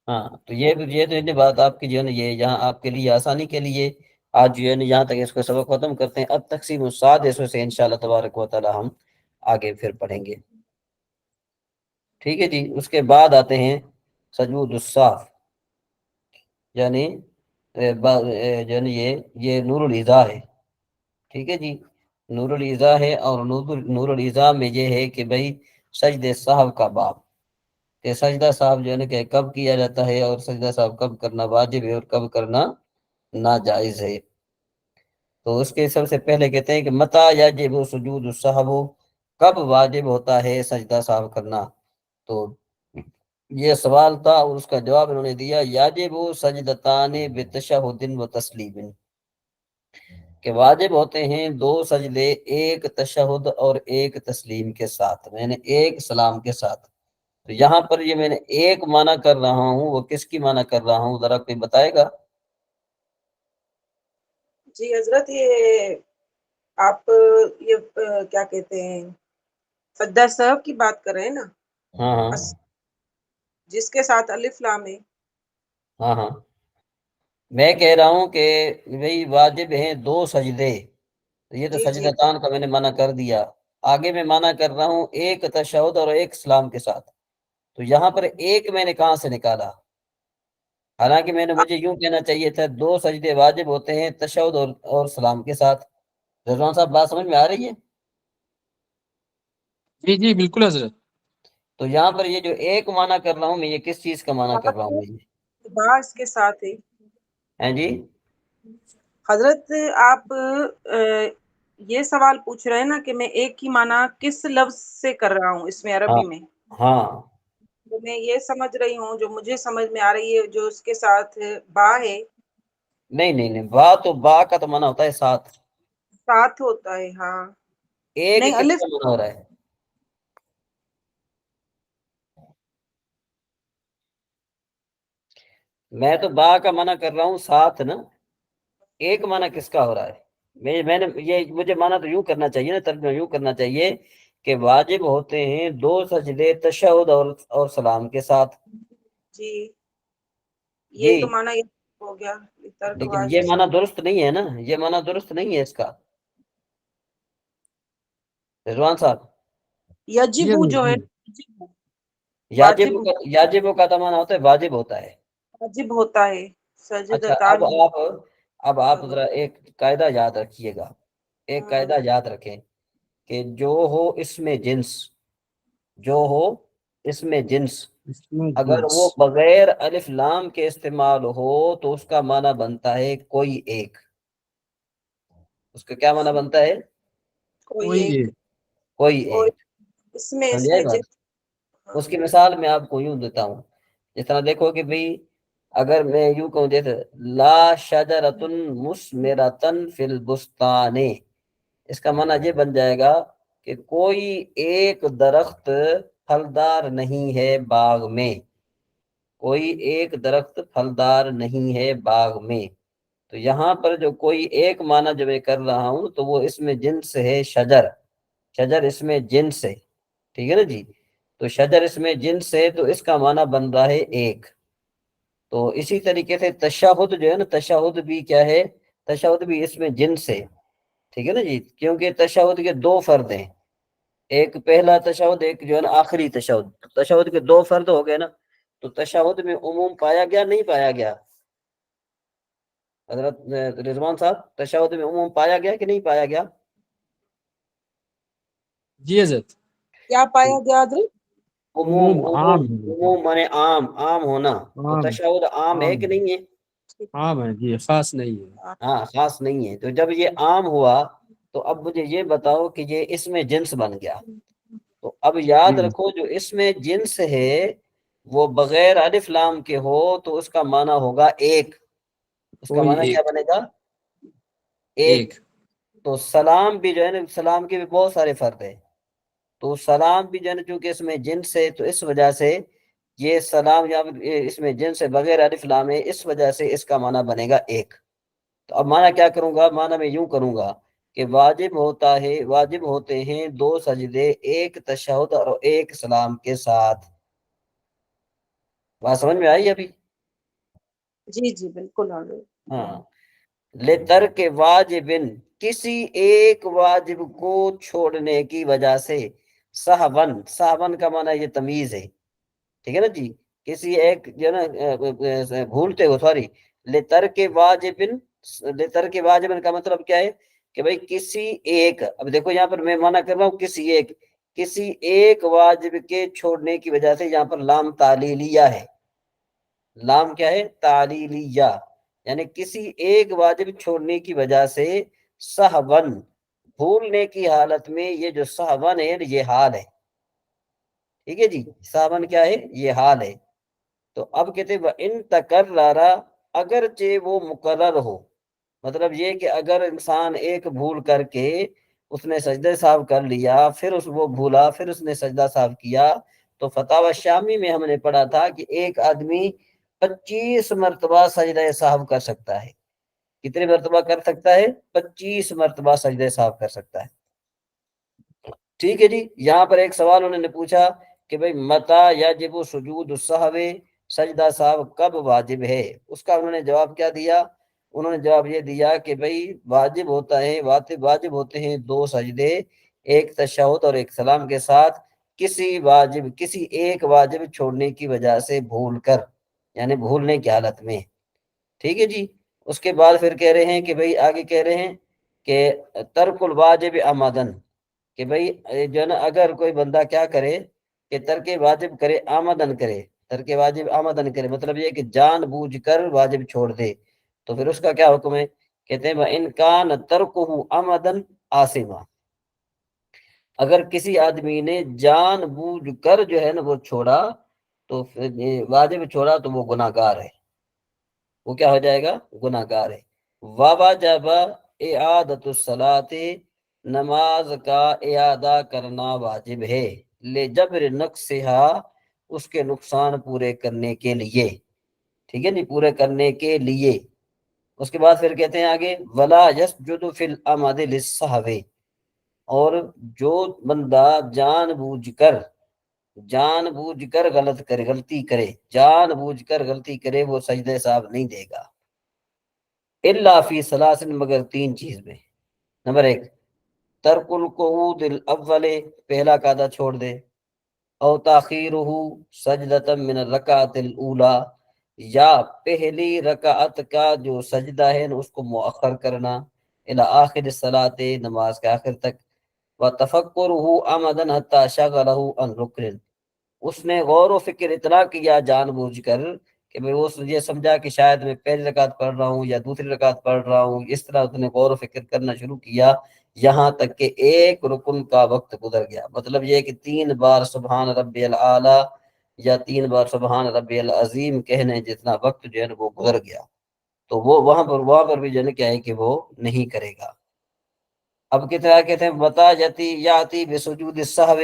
ہاں تو یہ بات آپ کی جو ہے نا یہ یہاں آپ کے لیے آسانی کے لیے آج جو ہے نا یہاں تک اس کو سبق ختم کرتے ہیں. اب تقسیم السادس سے انشاءاللہ تبارک و تعالی ہم آگے پھر پڑھیں گے. ٹھیک ہے جی. اس کے بعد آتے ہیں سجود الصاف، یعنی یعنی یہ نور العزا ہے. ٹھیک ہے جی. نور العزا ہے، اور نور العزا میں یہ ہے کہ بھئی سجدہ صاحب کا باب، کہ سجدہ صاحب جو ہے نا کہ کب کیا جاتا ہے، اور سجدہ صاحب کب کرنا واجب ہے اور کب کرنا ناجائز ہے. تو اس کے سب سے پہلے کہتے ہیں کہ متا یجب سجود الصحب، کب واجب ہوتا ہے سجدہ صاحب کرنا. تو یہ سوال تھا اور اس کا جواب انہوں نے دیا یجب سجدتان بتشہد و تسلیم، کہ واجب ہوتے ہیں 2 سجدے، ایک تشہد اور ایک تسلیم کے ساتھ، میں نے ایک سلام کے ساتھ. تو یہاں پر یہ میں نے ایک معنی کر رہا ہوں، وہ کس کی معنی کر رہا ہوں ذرا کوئی بتائے گا؟ جی حضرت یہ آپ یہ کیا کہتے ہیں سجدہ صاحب کی بات کر رہے ہیں نا، ہاں ہاں جس کے ساتھ الف لام ہے. ہاں ہاں میں کہہ رہا ہوں کہ بھئی واجب ہیں 2 سجدے. یہ تو جی جی سجدتان کا میں نے منع کر دیا. آگے میں منع کر رہا ہوں ایک تشہد اور ایک سلام کے ساتھ. تو یہاں پر ایک میں نے کہاں سے نکالا؟ حالانکہ مجھے یوں کہنا چاہیے تھا 2 سجدے واجب ہوتے ہیں تشہد اور سلام کے ساتھ. رضوان صاحب بات سمجھ میں آ رہی ہے؟ جی جی بالکل حضرت. تو یہاں پر یہ جو ایک معنی کر رہا ہوں میں، یہ کس چیز کا معنی کر رہا ہوں میں؟ با اس کے ساتھ ہے. ہیں جی حضرت آپ یہ سوال پوچھ رہے ہیں نا کہ میں ایک کی معنی کس لفظ سے کر رہا ہوں اس میں ہاں عربی میں. ہاں تو میں یہ سمجھ رہی ہوں، جو مجھے سمجھ میں آ رہی ہے، جو اس کے ساتھ با ہے. نہیں با کا تو معنی ہوتا ہے ساتھ. ساتھ ہوتا ہے. ہاں ایک نہیں کس الف کا معنی ہو رہا ہے؟ میں تو با کا منع کر رہا ہوں ساتھ نا. ایک معنی کس کا ہو رہا ہے؟ میں نے یہ مجھے معنی تو یوں کرنا چاہیے نا، ترجمہ یوں کرنا چاہیے کہ واجب ہوتے ہیں 2 سجدے تشہد اور سلام کے ساتھ. جی جی یہ تو معنی یہ ہو گیا ترک لیکن یہ واجب. معنی درست نہیں ہے نا، یہ معنی درست نہیں ہے اس کا. رضوان صاحب جی یجب حضرت جو ہے جی. واجب یاجب کا تو معنی ہوتا ہے واجب ہوتا ہے. واجب ہوتا ہے. اچھا سجدتان اب آپ ذرا ایک قاعدہ یاد رکھیے گا. ایک قاعدہ یاد رکھیں کہ جو ہو اس میں جنس، جو ہو اس میں جنس، اس میں اگر جنس. وہ بغیر الف لام کے استعمال ہو تو اس کا معنی بنتا ہے کوئی ایک. اس کا کیا معنی بنتا ہے؟ کوئی کوئی ایک. ایک. کوئی اور ایک. اس میں سمجھے بات؟ جنس. ہاں اس کی مثال میں آپ کو یوں دیتا ہوں. جس طرح دیکھو کہ بھئی اگر میں یوں کہوں جیسے لا شجرۃ مثمرۃ فی البستان، اس کا معنی یہ بن جائے گا کہ کوئی ایک درخت پھلدار نہیں ہے باغ میں. کوئی ایک درخت پھلدار نہیں ہے باغ میں. تو یہاں پر جو کوئی ایک معنی جو میں کر رہا ہوں تو وہ اس میں جنس ہے شجر. شجر اس میں جنس ہے. ٹھیک ہے نا جی. تو شجر اس میں جنس ہے تو اس کا معنی بن رہا ہے ایک. تو اسی طریقے سے تشہد جو ہے نا، تشہد بھی کیا ہے؟ تشہد بھی اس میں جنس ہے. ٹھیک ہے نا جی. کیونکہ تشہد کے 2 فرد ہیں، ایک پہلا تشہد، ایک جو ہے نا آخری تشہد. تشہد کے 2 فرد ہو گئے نا. تو تشہد میں عموم پایا گیا نہیں پایا گیا؟ حضرت رضوان صاحب تشہد میں عموم پایا گیا کہ نہیں پایا گیا؟ جی حضرت. کیا پایا گیا حضرت؟ عموم عام مانے عام ہونا. تو عام تشہد عام ہے کہ نہیں ہے؟ عام ہے جی، خاص نہیں ہے. ہاں خاص نہیں ہے. تو جب یہ عام ہوا تو اب مجھے یہ بتاؤ کہ یہ اس میں جنس بن گیا. تو اب یاد جی رکھو جو اس میں جنس ہے وہ بغیر الف لام کے ہو تو اس کا معنی ہوگا ایک. اس کا کوئی معنی کیا ایک. بنے گا؟ ایک. تو سلام بھی جو ہے نا، سلام کے بھی بہت سارے فرد ہیں. تو سلام بھی جو ہے نا چونکہ اس میں جنس ہے تو اس وجہ سے یہ سلام یا اس میں جنس سے بغیر الف لام ہے، اس وجہ سے اس کا معنی بنے گا ایک. تو اب معنی کیا کروں گا؟ معنی میں یوں کروں گا کہ واجب ہوتے ہیں 2 سجدے، ایک تشہد اور ایک سلام کے ساتھ. بات سمجھ میں آئی ابھی؟ جی جی بالکل آ گئی. ہاں. لترک واجب، کسی ایک واجب کو چھوڑنے کی وجہ سے، سہون کا معنی یہ تمیز ہے، ٹھیک ہے نا جی. کسی ایک جو ہے نا بھولتے ہو، سوری، لترک واجب کا مطلب کیا ہے کہ بھئی کسی ایک، اب دیکھو یہاں پر میں منع کر رہا ہوں کسی ایک واجب کے چھوڑنے کی وجہ سے، یہاں پر لام تعلیلیہ ہے. لام کیا ہے؟ تعلیلیہ، یعنی کسی ایک واجب چھوڑنے کی وجہ سے، سہون، بھولنے کی حالت میں. یہ جو سہون ہے یہ حال ہے، ٹھیک ہے جی. سہون کیا ہے؟ یہ حال ہے. تو اب کہتے ہیں ان تکررا، اگرچہ وہ مقرر ہو. مطلب یہ کہ اگر انسان ایک بھول کر کے اس نے سجدہ سہو کر لیا، پھر وہ بھولا، پھر اس نے سجدہ سہو کیا، تو فتاوی شامی میں ہم نے پڑھا تھا کہ ایک آدمی 25 مرتبہ سجدہ سہو کر سکتا ہے. کتنے مرتبہ کر سکتا ہے؟ 25 مرتبہ سجدہ سہو کر سکتا ہے. ٹھیک ہے جی. یہاں پر ایک سوال انہوں نے پوچھا کہ بھئی متا یجب سجود السہو، سجدہ سہو کب واجب ہے؟ اس کا انہوں نے جواب کیا دیا؟ انہوں نے جواب یہ دیا کہ بھئی واجب ہوتے ہیں 2 سجدے، ایک تشہد اور ایک سلام کے ساتھ، کسی ایک واجب چھوڑنے کی وجہ سے بھول کر، یعنی بھولنے کی حالت میں. ٹھیک ہے جی. اس کے بعد پھر کہہ رہے ہیں کہ بھئی آگے کہہ رہے ہیں کہ ترک الواجب عمدن، کہ بھئی جو ہے نا اگر کوئی بندہ کیا کرے کہ ترک واجب کرے، آمدن کرے، ترک واجب آمدن کرے، مطلب یہ کہ جان بوجھ کر واجب چھوڑ دے، تو پھر اس کا کیا حکم ہے؟ کہتے ہیں ان کان ترکہ آمدن آثما، اگر کسی آدمی نے جان بوجھ کر جو ہے نا وہ چھوڑا، تو واجب چھوڑا، تو وہ گناہگار ہے. وہ کیا ہو جائے گا؟ گناہگار ہے. وواجب اعادۃ الصلاۃ، نماز کا اعادہ کرنا واجب ہے، لجبر نقصھا، اس کے نقصان پورے کرنے کے لیے. ٹھیک ہے نہیں، پورے کرنے کے لیے. اس کے بعد پھر کہتے ہیں آگے ولا یسجد فی العمد للسہو، اور جو بندہ جان بوجھ کر غلطی کرے، وہ سجدہ سہو نہیں دے گا. الا فی ثلاث، مگر 3 چیز میں. نمبر 1، ترک القعود الاول، پہلا قاعدہ چھوڑ دے، او تاخیرہ سجدۃ من الرکعۃ الاولی، یا پہلی رکعت کا جو سجدہ ہے اس کو مؤخر کرنا، الی آخر الصلاۃ، نماز کے آخر تک. وتفکرہ عمدا حتی شغلہ عن رکن، اس نے غور و فکر اتنا کیا جان بوجھ کر کہ میں وہ یہ سمجھا کہ شاید میں پہلی رکعت پڑھ رہا ہوں یا دوسری رکعت پڑھ رہا ہوں. اس طرح اس نے غور و فکر کرنا شروع کیا، یہاں تک کہ ایک رکن کا وقت گزر گیا. مطلب یہ کہ 3 بار سبحان ربی الاعلیٰ یا 3 بار سبحان ربی العظیم کہنے جتنا وقت جو ہے وہ گزر گیا، تو وہ وہاں پر بھی جو ہے کیا ہے کہ وہ نہیں کرے گا. اب کتنا کہتے ہیں بتا یاتی بسجود السہو،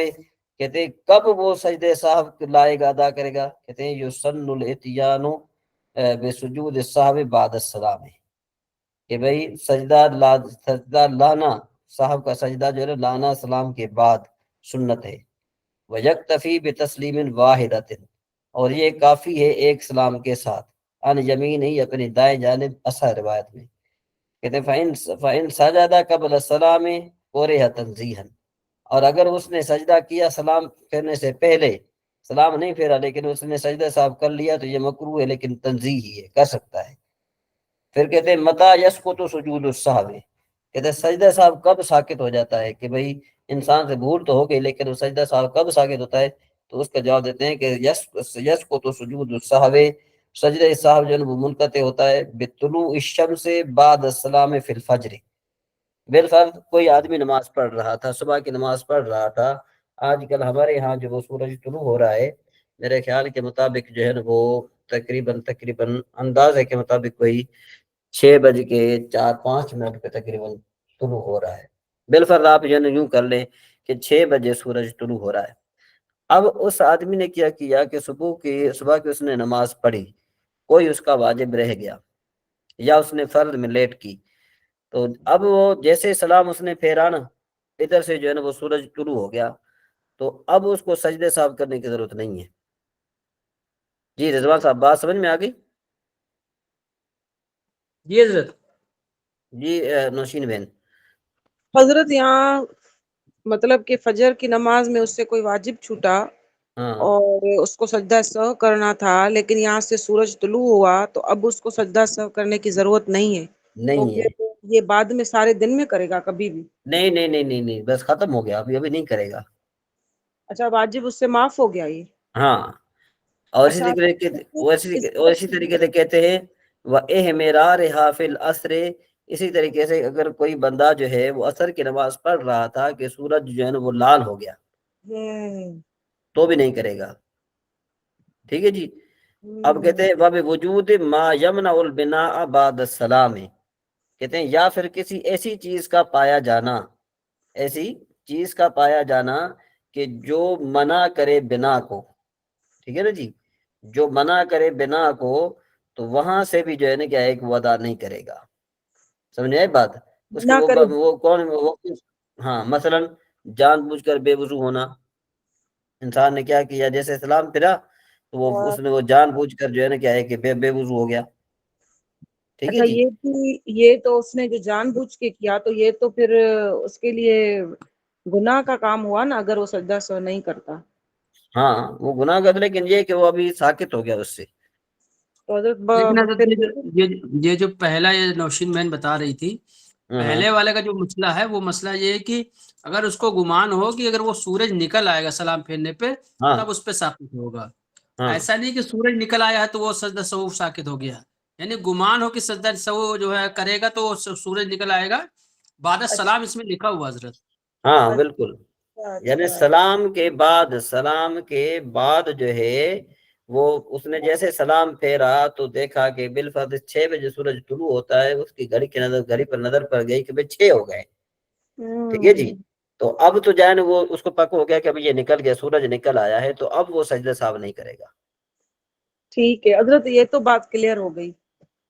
کہتے ہیں کب وہ سجدہ سہو لائے گا، ادا کرے گا؟ کہتے ہیں یسن الاتیان بسجود السہو بعد السلام، کہ بھئی سجدہ لانا، صاحب کا سجدہ جو ہے لانا سلام کے بعد سنت ہے. وَيَكْتَفِي بِتَسْلِيمٍ وَاحِدَةٍ، اور یہ کافی ہے ایک سلام کے ساتھ، ان یمین ہی، اپنی دائیں جانب، اصح روایت میں. کہتے ہیں فَإِن سَجَدَ قَبْلَ السَّلَامِ كُرِهَ تَنزِيهًا، اور اگر اس نے سجدہ کیا سلام پھیرنے سے پہلے، سلام نہیں پھیرا لیکن اس نے سجدہ صاحب کر لیا، تو یہ مکروہ ہے لیکن تنزیہ ہی ہے، کر سکتا ہے. پھر کہتے ہیں متا یسقط سجود السہو، کہتے ہیں سجدہ صاحب کب ساکت ہو جاتا ہے؟ کہ بھئی انسان سے بھول تو ہو گئی لیکن وہ سجدہ صاحب کب ساکت ہوتا ہے؟ تو اس کا جواب دیتے ہیں کہ یسقط سجود السہو، سجدہ صاحب جو ہے وہ منقطع ہوتا ہے بطلوع الشمس بعد السلام فی الفجر. بالفرض کوئی آدمی نماز پڑھ رہا تھا، صبح کی نماز پڑھ رہا تھا، آج کل ہمارے ہاں جو وہ سورج طلوع ہو رہا ہے، میرے خیال کے مطابق جو ہے نا وہ تقریباً اندازے کے مطابق کوئی 6:04-5 پہ تقریباً طلوع ہو رہا ہے. بالفرض آپ جو ہے یوں کر لیں کہ 6 بجے سورج طلوع ہو رہا ہے. اب اس آدمی نے کیا کہ صبح کی اس نے نماز پڑھی، کوئی اس کا واجب رہ گیا یا اس نے فرض میں لیٹ کی، تو اب وہ جیسے سلام اس نے پھیرا نا ادھر سے جو ہے نا وہ سورج طلوع ہو گیا، تو اب اس کو سجدے صاحب کرنے کی ضرورت نہیں ہے۔ جی رضوان صاحب بات سمجھ میں آ گئی؟ جی حضرت۔ جی نوشین بہن۔ حضرت یہاں مطلب کہ فجر کی نماز میں اس سے کوئی واجب چھوٹا ہاں اور اس کو سجدہ سہو کرنا تھا، لیکن یہاں سے سورج طلوع ہوا تو اب اس کو سجدہ سہو کرنے کی ضرورت نہیں ہے، تو نہیں ہے، پھر یہ بعد میں سارے دن میں کرے گا کبھی بھی؟ نہیں نہیں نہیں نہیں نہیں، بس ختم ہو گیا، ابھی نہیں کرے گا۔ اچھا واجب اس سے معاف ہو گیا یہ؟ ہاں، اور اچھا اسی طریقے سے کہتے ہیں وَإِحْمِرَارِ فِي الْعَصْرِ، اسی طریقے سے اگر کوئی بندہ جو ہے وہ عصر کی نماز پڑھ رہا تھا کہ سورج جو ہے نا وہ لال ہو گیا تو بھی نہیں کرے گا، ٹھیک ہے جی۔ اب کہتے ہیں وَبِوُجُودِ مَا يَمْنَعُ الْبِنَاءَ بَعْدَ السَّلَامِ، کہتے ہیں یا پھر کسی ایسی چیز کا پایا جانا، ایسی چیز کا پایا جانا کہ جو منع کرے بنا کو، ٹھیک ہے نا جی، جو منع کرے بنا کو، تو وہاں سے بھی جو ہے نا کیا ایک وعدہ نہیں کرے گا، سمجھ آئے بات؟ اس کے نہ کرے وہ کون ہاں مثلا جان بوجھ کر بے وضو ہونا، انسان نے کیا کیا جیسے سلام پھرا تو وہ اس نے وہ جان بوجھ کر جو ہے نا کیا ہے کہ بے وضو ہو گیا، ٹھیک ہے اچھا جی۔ یہ تو اس نے جو جان بوجھ کے کیا تو یہ تو پھر اس کے لیے گناہ کا کام ہوا نا اگر وہ سجدہ سہو نہیں کرتا؟ ہاں وہ گناہ کر، لیکن یہ کہ وہ ابھی ساکت ہو گیا اس سے۔ تو حضرت لیکن حضرت پھر یہ جو پہلا یہ نوشین بہن بتا رہی تھی، پہلے والے کا جو مسئلہ ہے وہ مسئلہ یہ ہے کہ اگر اس کو گمان ہو کہ اگر وہ سورج نکل آئے گا سلام پھیرنے پہ ہاں تب اس پہ ساکت ہوگا، ہاں ایسا نہیں کہ سورج نکل آیا ہے تو وہ سجدہ سہو ساکت ہو گیا، یعنی گمان ہو کہ سجدہ سہو جو ہے کرے گا تو سورج نکل آئے گا بعد السلام، اس میں لکھا ہوا حضرت۔ ہاں بالکل، یعنی اچھا سلام کے بعد جو ہے وہ اس نے جیسے سلام پھیرا تو دیکھا کہ بالفرض 6 بجے سورج طلوع ہوتا ہے، اس کی گھڑی پر نظر پڑ گئی کہ بھئی 6 ہو گئے، ٹھیک ہے جی، تو اب تو جائے وہ اس کو پک ہو گیا کہ اب یہ نکل گیا، سورج نکل آیا ہے، تو اب وہ سجدہ صاحب نہیں کرے گا۔ ٹھیک ہے حضرت، یہ تو بات کلیئر ہو گئی۔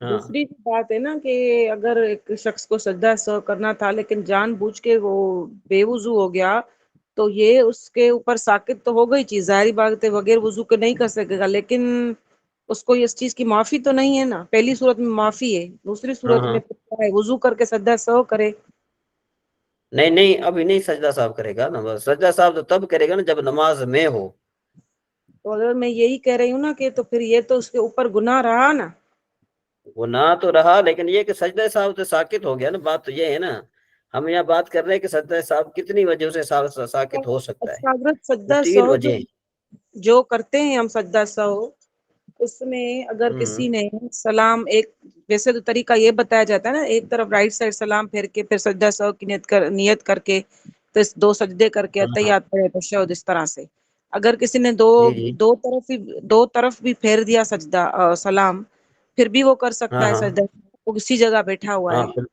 ہاں دوسری بات ہے نا کہ اگر ایک شخص کو سجدہ سہو کرنا تھا لیکن جان بوجھ کے وہ بے وضو ہو گیا تو یہ اس کے اوپر ساکت تو ہو گئی چیز، ظاہری بات ہے بغیر وضو کے نہیں کر سکے گا، لیکن اس کو اس چیز کی معافی تو نہیں ہے نا، پہلی صورت میں معافی ہے، دوسری ہاں صورت ہاں، میں وضو کر کے سجدہ سہو کرے۔ نہیں نہیں ابھی نہیں سجدہ صاحب کرے گا نا، سجدہ صاحب تو تب کرے گا نا جب نماز میں ہو۔ تو اگر میں یہی کہہ رہی ہوں نا کہ تو پھر یہ تو اس کے اوپر گناہ رہا نا۔ گناہ تو رہا، لیکن یہ کہ سجدہ صاحب تو ساکت ہو گیا نا، بات تو یہ ہے نا، ہم یہاں بات کر رہے ہیں کہ سجدہ صاحب کتنی وجہ سے ساکت ہو سکتا ہے، اچھا حضرت وہ سجدہ 3 سہو وجہ ہیں۔ جو کرتے ہیں ہم سجدہ سہو، اس میں اگر کسی نے سلام ایک ویسے تو طریقہ یہ بتایا جاتا ہے نا، ایک طرف رائٹ سائڈ سلام پھیر کے پھر سجدہ سہو کی نیت کر کے پھر 2 سجدے کر کے اتحیات تشہد، اس طرح سے اگر کسی نے جی جی دو طرف بھی پھیر دیا سجدہ سلام پھر بھی وہ کر سکتا ہاں ہے ہاں سجدہ، وہ اسی جگہ بیٹھا ہوا ہاں ہے،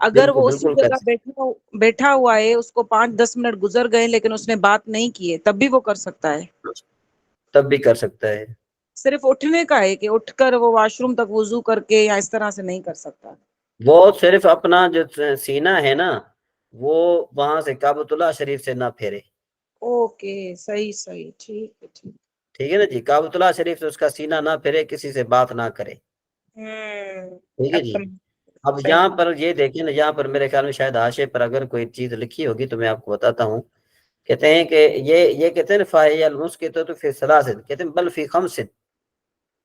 اگر بالکل وہ اسی بالکل جگہ بیٹھا ہوا ہے، اس کو 5-10 منٹ گزر گئے لیکن اس نے بات نہیں کی ہے تب بھی وہ کر سکتا ہے؟ تب بھی کر سکتا ہے۔ صرف اٹھنے کا ہے کہ اٹھ کر وہ واش روم تک وضو کر کے یا اس طرح سے نہیں کر سکتا؟ وہ صرف اپنا جو سینہ ہے نا وہ وہاں سے کعبۃ اللہ شریف سے نہ پھیرے، اوکے صحیح ٹھیک ہے ٹھیک۔ ٹھیک ہے نا جی، کعبۃ اللہ شریف سے اس کا سینہ نہ پھیرے، کسی سے بات نہ کرے، ٹھیک ہے جی۔ اب یہاں پر یہ دیکھیں نا، یہاں پر میرے خیال میں شاید حاشیے پر اگر کوئی چیز لکھی ہوگی تو میں آپ کو بتاتا ہوں، کہتے ہیں کہ یہ کہتے ہیں فاہی المسکۃ فی ثلاث، کہتے ہیں بل فی خمس،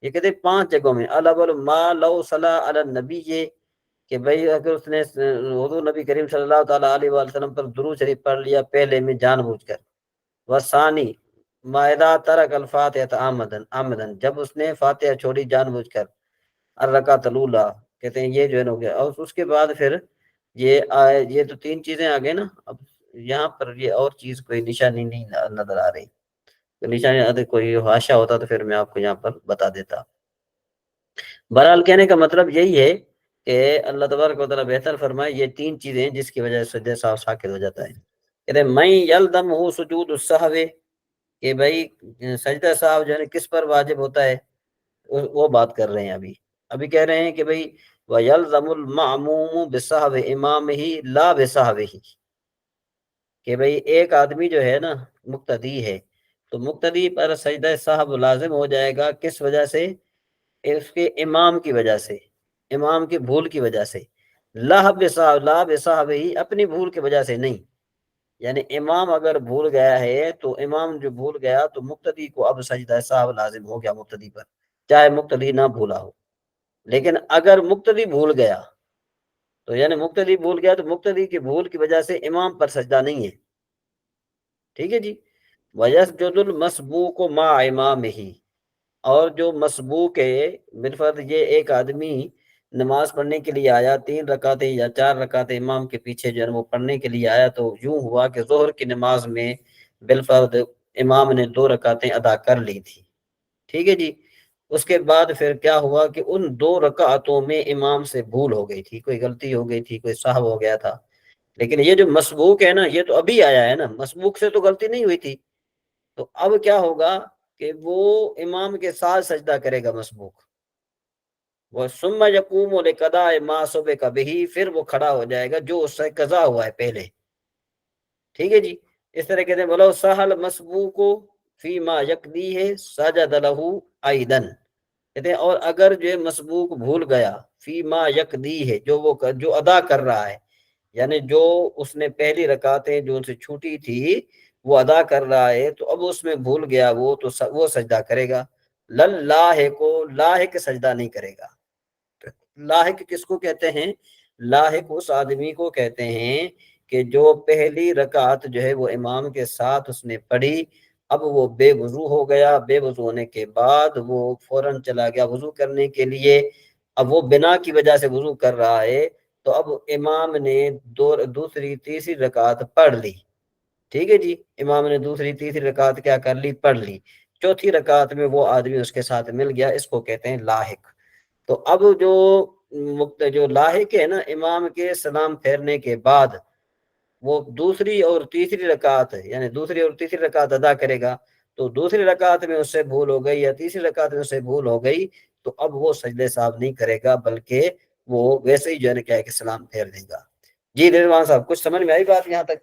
یہ کہتے ہیں 5 جگہوں میں، الاول ما لو صلی علی النبی، کہ بھئی اگر اس نے حضور نبی کریم صلی اللہ تعالیٰ علیہ وسلم پر درود شریف پڑھ لیا پہلے میں جان بوجھ کر، وثانی مائدہ ترک الفاتحہ عمدن، جب اس نے فاتحہ چھوڑی جان بوجھ کر، الرکعۃ الاولیٰ، کہتے ہیں یہ جو ہے ہو گیا، اور اس کے بعد پھر یہ تو 3 چیزیں آ گئے نا، اب یہاں پر یہ اور چیز کوئی نشانی نہیں نظر آ رہی، تو نشانی اگر کوئی حاشیہ ہوتا تو پھر میں آپ کو یہاں پر بتا دیتا۔ بہرحال کہنے کا مطلب یہی ہے کہ اللہ تبارک و تعالیٰ بہتر فرمائے، یہ 3 چیزیں ہیں جس کی وجہ سے سجدہ صاحب ساکت ہو جاتا ہے۔ کہتے ہیں میں یلدمہ سجود السہو، کہ بھائی سجدہ صاحب جو ہے کس پر واجب ہوتا ہے، وہ بات کر رہے ہیں ابھی کہہ رہے ہیں کہ بھئی وَيَلْزَمُ الْمَعْمُومُ بِصَحْبِ إِمَامِهِ لَا بِصَحْبِهِ، کہ بھئی ایک آدمی جو ہے نا مقتدی ہے تو مقتدی پر سجدہ سہو لازم ہو جائے گا، کس وجہ سے؟ اس کے امام کی وجہ سے، امام کی بھول کی وجہ سے، لا بصحبہ، اپنی بھول کی وجہ سے نہیں۔ یعنی امام اگر بھول گیا ہے تو امام جو بھول گیا تو مقتدی کو اب سجدہ سہو لازم ہو گیا مقتدی پر، چاہے مقتدی نہ بھولا ہو۔ لیکن اگر مقتدی بھول گیا تو یعنی مقتدی بھول گیا تو مقتدی کی بھول کی وجہ سے امام پر سجدہ نہیں ہے، ٹھیک ہے جی۔ وَيَسْجُدُ الْمَسْبُوقُ مَعَ إِمَامِهِ، اور جو مسبوق ہے، بالفرض یہ ایک آدمی نماز پڑھنے کے لیے آیا، 3 رکعتیں یا 4 رکعتیں امام کے پیچھے جو ہے وہ پڑھنے کے لیے آیا، تو یوں ہوا کہ ظہر کی نماز میں بالفرض امام نے 2 رکعتیں ادا کر لی تھی، ٹھیک ہے جی۔ اس کے بعد پھر کیا ہوا کہ ان 2 رکعتوں میں امام سے بھول ہو گئی تھی، کوئی غلطی ہو گئی تھی، کوئی سہو ہو گیا تھا۔ لیکن یہ جو مسبوق ہے نا، یہ تو ابھی آیا ہے نا، مسبوق سے تو غلطی نہیں ہوئی تھی، تو اب کیا ہوگا کہ وہ امام کے ساتھ سجدہ کرے گا مسبوق، وہ ثم یقوم لقضاء ما سبق به، پھر وہ کھڑا ہو جائے گا جو اس سے قضا ہوا ہے پہلے، ٹھیک ہے جی۔ اس طرح کہتے ہیں بولو سہل مسبوق فیما یقضیہ سجد لہ ایضا، کہتے ہیں اور اگر جو ہے مسبوق بھول گیا فیما یقضیہ، جو ادا کر رہا ہے، یعنی جو اس نے پہلی رکعتیں جو ان سے چھوٹی تھی وہ ادا کر رہا ہے، تو اب اس میں بھول گیا تو وہ سجدہ کرے گا۔ لاحق کو لاحق سجدہ نہیں کرے گا۔ لاحق کس کو کہتے ہیں؟ لاحق اس آدمی کو کہتے ہیں کہ جو پہلی رکعت جو ہے وہ امام کے ساتھ اس نے پڑھی، اب وہ بے وضو ہو گیا، بے وضو ہونے کے بعد وہ فوراً چلا گیا وضو کرنے کے لیے، اب وہ بنا کی وجہ سے وضو کر رہا ہے، تو اب امام نے دوسری تیسری رکعت پڑھ لی، ٹھیک ہے جی، امام نے دوسری تیسری رکعت کیا کر لی؟ پڑھ لی، چوتھی رکعت میں وہ آدمی اس کے ساتھ مل گیا، اس کو کہتے ہیں لاحق۔ تو اب جو لاحق ہے نا، امام کے سلام پھیرنے کے بعد وہ دوسری اور تیسری رکعت یعنی دوسری اور تیسری رکعت ادا کرے گا، تو دوسری رکعت میں اس سے بھول ہو گئی یا تیسری رکعت میں اس سے بھول ہو گئی تو اب وہ سجدے صاحب نہیں کرے گا، بلکہ وہ ویسے ہی جو ہے کیا ہے کہ سلام پھیر دے گا۔ جی رضوان صاحب کچھ سمجھ میں آئی بات یہاں تک؟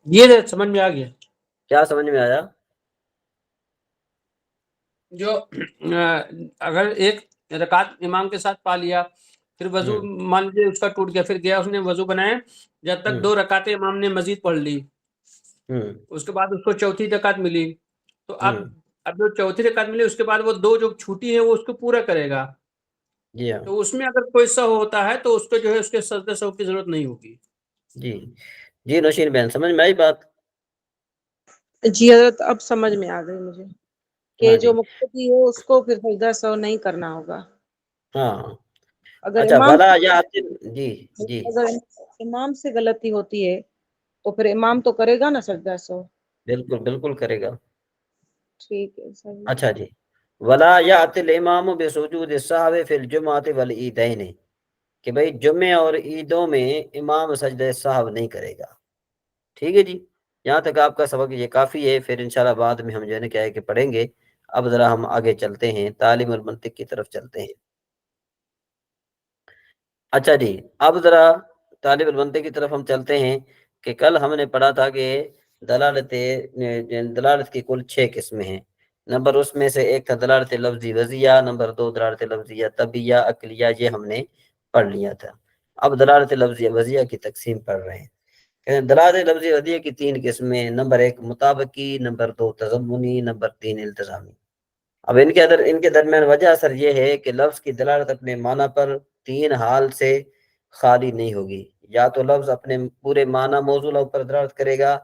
یہ سمجھ میں آ گیا۔ کیا سمجھ میں آیا؟ جو اگر ایک رکعت امام کے ساتھ پا لیا، پھر وضو مان لیجیے اس کا ٹوٹ گیا، پھر گیا اس نے وضو بنایا، جب تک 2 رکعتیں امام نے مزید پڑھ لی، اس کے بعد اس کو چوتھی رکعت ملی، تو اب جو چوتھی رکعت ملی اس کے بعد وہ 2 جو چھوٹی ہیں وہ اس کو پورا کرے گا، جی ہاں، تو اس میں اگر کوئی سہو ہوتا ہے تو اس کو جو ہے اس کے سجدہ سہو کی ضرورت نہیں ہوگی۔ جی نوشین بہن سمجھ میں آئی بات؟ جی حضرت اب سمجھ میں آ گئی مجھے کہ ہاں جو جی، مقتدی ہے اس کو پھر سجدہ سہو نہیں کرنا ہوگا۔ ہاں اگر اچھا امام بلا یا جی جی اگر امام سے غلطی ہوتی ہے تو پھر امام تو کرے گا نا سجدہ سہو۔ بالکل بالکل کرے گا۔ ٹھیک ہے صحیح۔ اچھا جی، ولا یأتی الامام بسجود السہو فی الجمعۃ والعیدین، کہ بھئی جمعے اور عیدوں میں امام سجدہ سہو نہیں کرے گا، ٹھیک ہے جی۔ یہاں تک آپ کا سبق یہ کافی ہے، پھر انشاءاللہ بعد میں ہم جو ہے نا کیا ہے کہ پڑھیں گے۔ اب ذرا ہم آگے چلتے ہیں، تعلیم المنطق کی طرف چلتے ہیں۔ اچھا جی، اب ذرا طالب المنطق کی طرف ہم چلتے ہیں کہ کل ہم نے پڑھا تھا کہ دلالت کی کل 6 قسمیں ہیں۔ نمبر اس میں سے ایک تھا دلالت لفظی وضعیہ، نمبر 2 دلالت لفظیہ طبیعیہ عقلیہ، یہ ہم نے پڑھ لیا تھا۔ اب دلالت لفظی وضعیہ کی تقسیم پڑھ رہے ہیں۔ دلالت لفظی وضعیہ کی 3 قسمیں، نمبر 1 مطابقی، نمبر 2 تضمنی، نمبر 3 التزامی۔ اب ان کے درمیان وجہ اثر یہ ہے کہ لفظ کی دلالت اپنے معنی پر 3 حال سے خالی نہیں ہوگی، یا تو لفظ اپنے پورے معنی موضوع لفظ پر دلالت کرے گا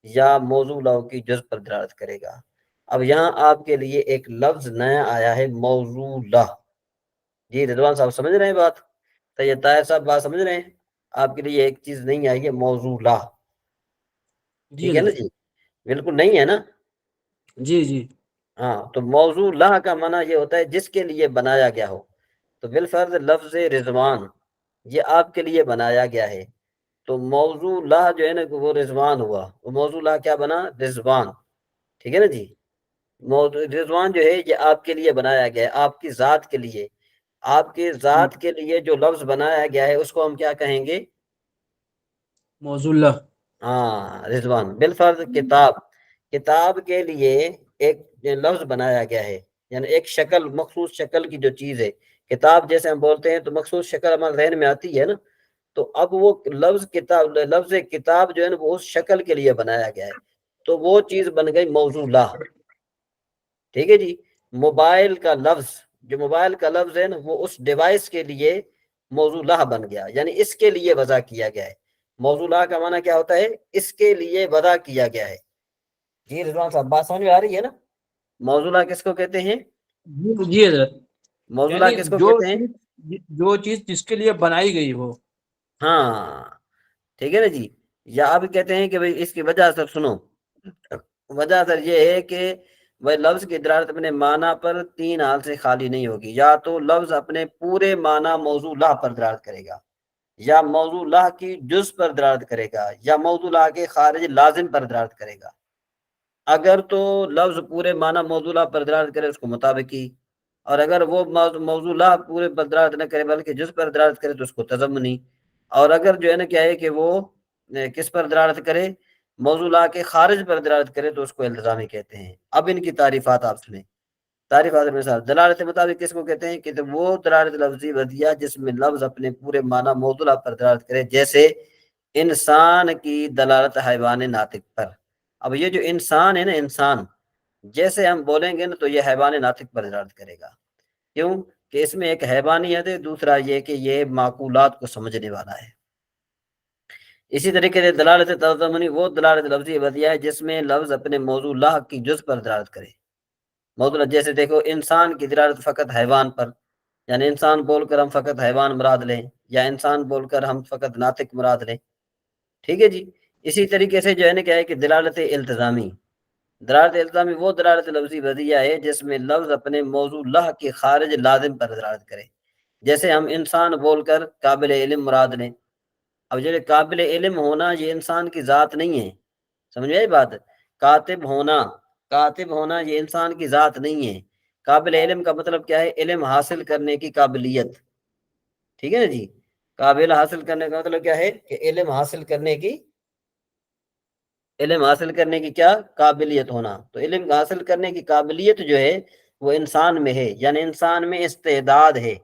یا موضوع لفظ کی جز پر دلالت کرے گا۔ اب یہاں آپ کے لیے ایک لفظ نیا آیا ہے، موضوع۔ جی رضوان صاحب سمجھ رہے ہیں بات؟ سید طاہر صاحب بات سمجھ رہے ہیں؟ آپ کے لیے ایک چیز نہیں آئی ہے، موضوع، ٹھیک ہے نا جی؟ بالکل نہیں ہے نا؟ جی جی ہاں، تو موضوع لا کا معنی یہ ہوتا ہے جس کے لیے بنایا گیا ہو۔ تو بالفرض لفظ رضوان یہ آپ کے لیے بنایا گیا ہے، تو موضوع لا جو ہے نا وہ رضوان ہوا، وہ موضوع لا کیا بنا؟ رضوان، ٹھیک ہے نا جی؟ رضوان جو ہے یہ آپ کے لیے بنایا گیا ہے، آپ کی ذات کے لیے، آپ کی ذات کے لیے جو لفظ بنایا گیا ہے اس کو ہم کیا کہیں گے؟ موضوع اللہ. ہاں رضوان، بالفرض کتاب، کتاب کے لیے ایک لفظ بنایا گیا ہے، یعنی ایک شکل، مخصوص شکل کی جو چیز ہے، کتاب جیسے ہم بولتے ہیں تو مخصوص شکل ہمارے ذہن میں آتی ہے نا، تو اب وہ لفظ کتاب، لفظ کتاب جو ہے نا وہ اس شکل کے لیے بنایا گیا ہے، تو وہ چیز بن گئی موضوع لا. ٹھیک ہے جی. موبائل کا لفظ، جو موبائل کا لفظ ہے نا وہ اس ڈیوائس کے لیے موضوع لا بن گیا، یعنی اس کے لیے وضع کیا گیا ہے. موضوع لا کا معنی کیا ہوتا ہے؟ اس کے لیے وضع کیا گیا ہے. جی رضوان صاحب بات سمجھ میں آ رہی ہے نا؟ موضوع لا کس کو کہتے ہیں؟ جی حضرت. موضوع لا یعنی کس کو کہتے ہیں؟ جو چیز جس کے لیے بنائی گئی ہو. ہاں ٹھیک ہے نا جی. یا اب کہتے ہیں کہ بھئی اس کی وجہ سر سنو، وجہ سر یہ ہے کہ وہ لفظ کی دلالت اپنے معنی پر تین حال سے خالی نہیں ہوگی. یا تو لفظ اپنے پورے معنی موضوع لا پر دلالت کرے گا، یا موضوع لا کی جز پر دلالت کرے گا، یا موضوع لا کے خارج لازم پر دلالت کرے گا. اگر تو لفظ پورے معنی موضوع لا پر دلالت کرے اس کو مطابقی، اور اگر وہ موضوع لا پورے پر دلالت نہ کرے بلکہ جز پر دلالت کرے تو اس کو تضمنی، اور اگر جو ہے نا کیا ہے کہ وہ کس پر دلالت کرے؟ موضوع لا کے خارج پر دلالت کرے تو اس کو التزامی کہتے ہیں. اب ان کی تعریفات آپ سنیں. تعریفات میں صاحب، دلالت مطابق کس کو کہتے ہیں؟ کہ وہ دلالت لفظی وضعیہ جس میں لفظ اپنے پورے معنی موضوع لا پر دلالت کرے، جیسے انسان کی دلالت حیوان ناطق پر. اب یہ جو انسان ہے نا، انسان جیسے ہم بولیں گے نا تو یہ حیوان ناطق پر دلالت کرے گا. کیوں؟ کہ اس میں ایک حیوانیت ہے، دوسرا یہ کہ یہ معقولات کو سمجھنے والا ہے. اسی طریقے سے دلالت تضمنی وہ دلالت لفظی وضعیہ ہے جس میں لفظ اپنے موضوع لا کی جز پر دلالت کرے. موضوع جیسے دیکھو انسان کی دلالت فقط حیوان پر، یعنی انسان بول کر ہم فقط حیوان مراد لیں، یا انسان بول کر ہم فقط ناطق مراد لیں. ٹھیک ہے جی. اسی طریقے سے جو ہے نا کیا ہے کہ دلالت التزامی، دلالت التزامی وہ دلالت لفظی وضعیہ ہے جس میں لفظ اپنے موضوع لا کے خارج لازم پر دلالت کرے. جیسے ہم انسان بول کر قابل علم مراد لیں. اب جو قابل علم ہونا یہ انسان کی ذات نہیں ہے، سمجھ میں آئی بات؟ کاتب ہونا یہ انسان کی ذات نہیں ہے. قابل علم کا مطلب کیا ہے؟ علم حاصل کرنے کی قابلیت. ٹھیک ہے نا جی. قابل حاصل کرنے کا مطلب کیا ہے؟ کہ علم حاصل کرنے کی کیا قابلیت ہونا. تو علم حاصل کرنے کی قابلیت جو ہے وہ انسان میں ہے، یعنی انسان میں استعداد ہے.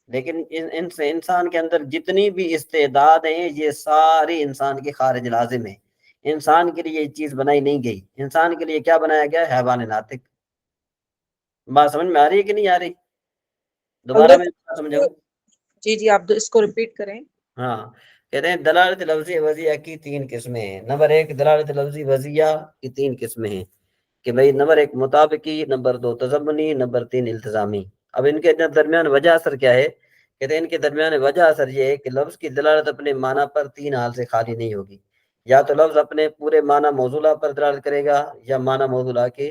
لیکن انسان کے اندر جتنی بھی استعداد ہیں یہ ساری انسان کے خارج لازم ہے. انسان کے لیے یہ چیز بنائی نہیں گئی. انسان کے لیے کیا بنایا گیا؟ حیوان ناطق. بات سمجھ میں آ رہی ہے کہ نہیں آ رہی؟ دوبارہ میں سمجھاؤں. جی آپ اس کو ریپیٹ کریں. ہاں کہتے ہیں دلالت لفظی وضعیہ کی تین قسمیں ہیں. نمبر ایک، دلالت لفظی وضعیہ کی تین قسمیں ہیں کہ بھئی نمبر ایک مطابقی، نمبر دو تضمنی، نمبر تین التزامی. اب ان کے درمیان وجہ اثر کیا ہے؟ کہتے ہیں ان کے درمیان وجہ اثر یہ ہے کہ لفظ کی دلالت اپنے معنی پر تین حال سے خالی نہیں ہوگی. یا تو لفظ اپنے پورے معنی موضوع لا پر دلالت کرے گا، یا معنی موضوع لا کے